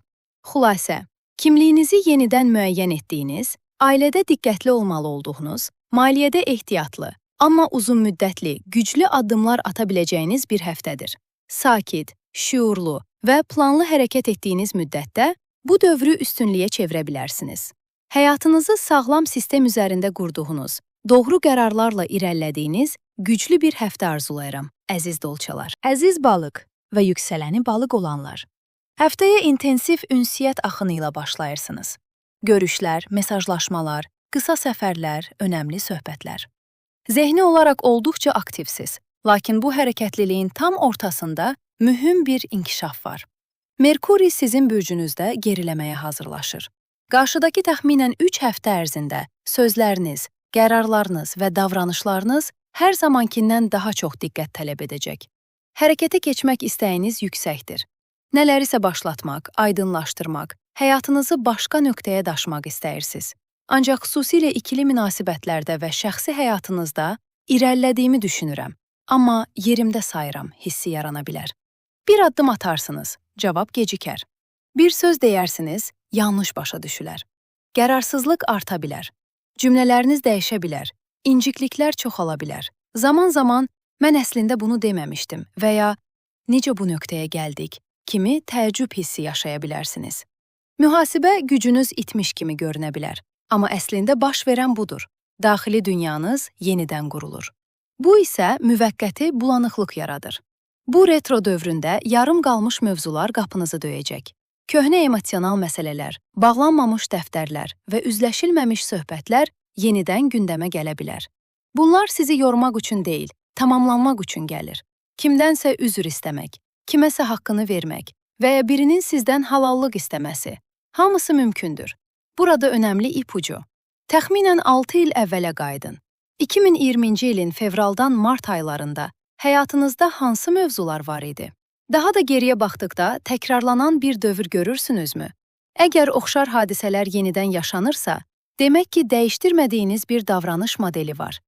Speaker 1: Xülasə, kimliyinizi yenidən müəyyən etdiyiniz, ailədə diqqətli olmalı olduğunuz, maliyyədə ehtiyatlı, amma uzunmüddətli, güclü addımlar ata biləcəyiniz bir həftədir. Sakit, şüurlu və planlı hərəkət etdiyiniz müddətdə bu dövrü üstünlüyə çevirə bilərsiniz. Həyatınızı sağlam sistem üzərində qurduğunuz, doğru qərarlarla irəlilədiyiniz güclü bir həftə arzulayıram, əziz dolçalar. Əziz balıq və yüksələni balıq olanlar. Həftəyə intensiv ünsiyyət axını ilə başlayırsınız. Görüşlər, mesajlaşmalar, qısa səfərlər, önəmli söhbətlər. Zehni olaraq olduqca aktivsiz, lakin bu hərəkətliliyin tam ortasında mühüm bir inkişaf var. Merkuri sizin bürcünüzdə geriləməyə hazırlaşır. Qarşıdakı təxminən 3 həftə ərzində sözləriniz, qərarlarınız və davranışlarınız hər zamankindən daha çox diqqət tələb edəcək. Hərəkətə keçmək istəyiniz yüksəkdir. Nələrisə başlatmaq, aydınlaşdırmaq, həyatınızı başqa nöqtəyə daşımaq istəyirsiniz. Ancaq xüsusilə ikili münasibətlərdə və şəxsi həyatınızda irəlilədiyimi düşünürəm. Amma yerimdə sayıram hissi yarana bilər. Bir addım atarsınız, cavab gecikər. Bir söz deyərsiniz, yanlış başa düşülər. Qərarsızlıq arta bilər. Cümlələriniz dəyişə bilər. İncikliklər çoxala bilər. Zaman-zaman mən əslində bunu deməmişdim və ya necə bu nöqtəyə gəldik kimi təəccüb hissi yaşaya bilərsiniz. Mühasibə gücünüz itmiş kimi görünə bilər, amma əslində baş verən budur. Daxili dünyanız yenidən qurulur. Bu isə müvəqqəti bulanıqlıq yaradır. Bu retro dövründə yarım qalmış mövzular qapınızı döyəcək. Köhnə emosional məsələlər, bağlanmamış dəftərlər və üzləşilməmiş söhbətlər yenidən gündəmə gələ bilər. Bunlar sizi yormaq üçün deyil, tamamlanmaq üçün gəlir. Kimdənsə üzr istəmək, kiməsə haqqını vermək və ya birinin sizdən halallıq istəməsi. Hamısı mümkündür. Burada önəmli ipucu. Təxminən 6 il əvvələ qayıdın. 2020-ci ilin fevraldan mart aylarında həyatınızda hansı mövzular var idi? Daha da geriyə baxdıqda təkrarlanan bir dövr görürsünüzmü? Əgər oxşar hadisələr yenidən yaşanırsa, demək ki, dəyişdirmədiyiniz bir davranış modeli var.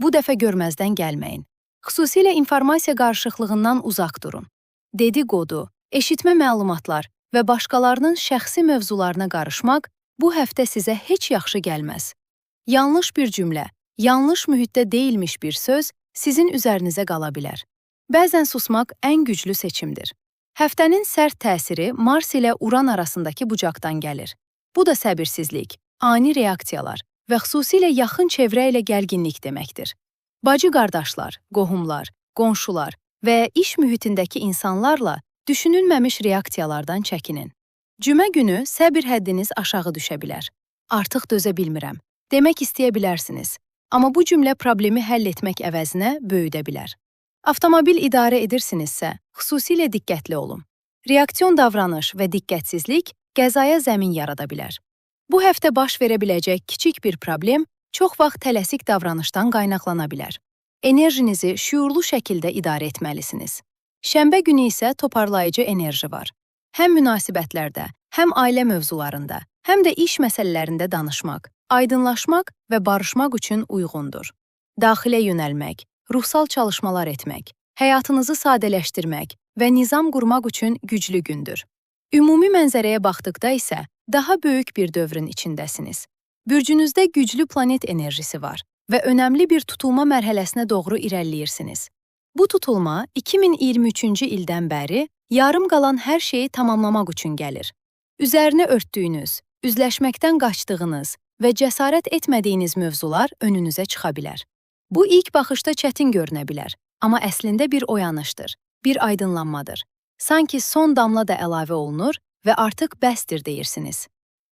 Speaker 1: Bu dəfə görməzdən gəlməyin. Xüsusilə informasiya qarışıqlığından uzaq durun. Dedikodu, eşitmə məlumatlar və başqalarının şəxsi mövzularına qarışmaq bu həftə sizə heç yaxşı gəlməz. Yanlış bir cümlə, yanlış mühitdə deyilmiş bir söz sizin üzərinizə qala bilər. Bəzən susmaq ən güclü seçimdir. Həftənin sərt təsiri Mars ilə Uran arasındakı bucaqdan gəlir. Bu da səbirsizlik, ani reaksiyalar və xüsusilə yaxın çevrə ilə gərginlik deməkdir. Bacı-qardaşlar, qohumlar, qonşular və iş mühitindəki insanlarla düşünülməmiş reaksiyalardan çəkinin. Cümə günü səbir həddiniz aşağı düşə bilər. Artıq dözə bilmirəm. Demək istəyə bilərsiniz. Amma bu cümlə problemi həll etmək əvəzinə böyüdə bilər. Avtomobil idarə edirsinizsə, xüsusilə diqqətli olun. Reaksion davranış və diqqətsizlik qəzaya zəmin yarada bilər. Bu həftə baş verə biləcək kiçik bir problem çox vaxt tələsik davranışdan qaynaqlana bilər. Enerjinizi şüurlu şəkildə idarə etməlisiniz. Şənbə günü isə toparlayıcı enerji var. Həm münasibətlərdə, həm ailə mövzularında, həm də iş məsələlərində danışmaq, aydınlaşmaq və barışmaq üçün uyğundur. Daxilə yönəlmək, ruhsal çalışmalar etmək, həyatınızı sadələşdirmək və nizam qurmaq üçün güclü gündür. Ümumi mənzərəyə baxdıqda isə daha böyük bir dövrün içindəsiniz. Bürcünüzdə güclü planet enerjisi var və önəmli bir tutulma mərhələsinə doğru irəliləyirsiniz. Bu tutulma 2023-cü ildən bəri yarım qalan hər şeyi tamamlamaq üçün gəlir. Üzərinə örtdüyünüz, üzləşməkdən qaçdığınız və cəsarət etmədiyiniz mövzular önünüzə çıxa bilər. Bu ilk baxışda çətin görünə bilər, amma əslində bir oyanışdır, bir aydınlanmadır. Sanki son damla da əlavə olunur və artıq bəsdir deyirsiniz.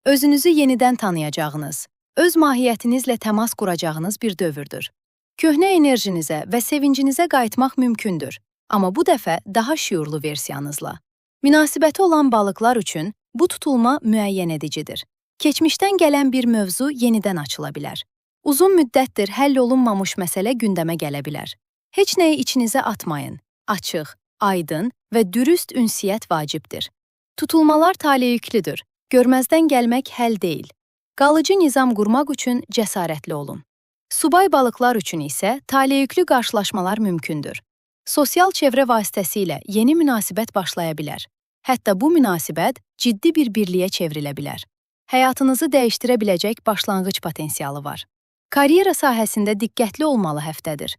Speaker 1: Özünüzü yenidən tanıyacağınız, öz mahiyyətinizlə təmas quracağınız bir dövrdür. Köhnə enerjinizə və sevincinizə qayıtmaq mümkündür, amma bu dəfə daha şüurlu versiyanızla. Münasibəti olan balıqlar üçün bu tutulma müəyyən edicidir. Keçmişdən gələn bir mövzu yenidən açıla bilər. Uzun müddətdir həll olunmamış məsələ gündəmə gələ bilər. Heç nəyi içinizə atmayın. Açıq, aydın və dürüst ünsiyyət vacibdir. Tutulmalar taleyüklüdür. Görməzdən gəlmək həll deyil. Qalıcı nizam qurmaq üçün cəsarətli olun. Subay balıqlar üçün isə taleyüklü qarşılaşmalar mümkündür. Sosial çevrə vasitəsilə yeni münasibət başlaya bilər. Hətta bu münasibət ciddi bir birliyə çevrilə bilər. Həyatınızı dəyişdirə biləcək başlanğıc potensialı var. Karyera sahəsində diqqətli olmalı həftədir.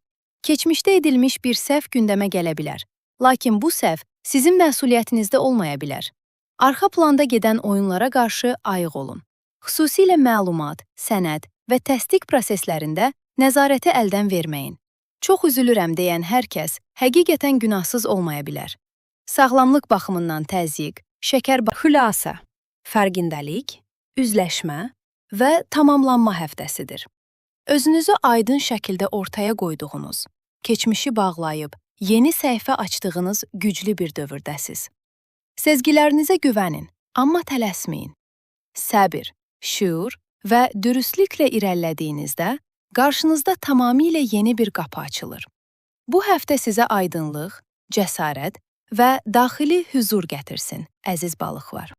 Speaker 1: Keçmişdə edilmiş bir səhv gündəmə gələ bilər. Lakin bu səhv sizin məsuliyyətinizdə olmaya bilər. Arxa planda gedən oyunlara qarşı ayıq olun. Xüsusilə məlumat, sənəd və təsdiq proseslərində nəzarəti əldən verməyin. Çox üzülürəm deyən hər kəs həqiqətən günahsız olmaya bilər. Sağlamlıq baxımından təzyiq, xülasə, fərqindəlik, üzləşmə və tamamlanma həftəsidir. Özünüzü aydın şəkildə ortaya qoyduğunuz, keçmişi bağlayıb, yeni səhifə açdığınız güclü bir dövrdəsiz. Sezgilərinizə güvənin, amma tələsməyin. Səbir, şüur və dürüstlüklə irəlilədiyinizdə qarşınızda tamamilə yeni bir qapı açılır. Bu həftə sizə aydınlıq, cəsarət və daxili hüzur gətirsin, əziz balıqlar.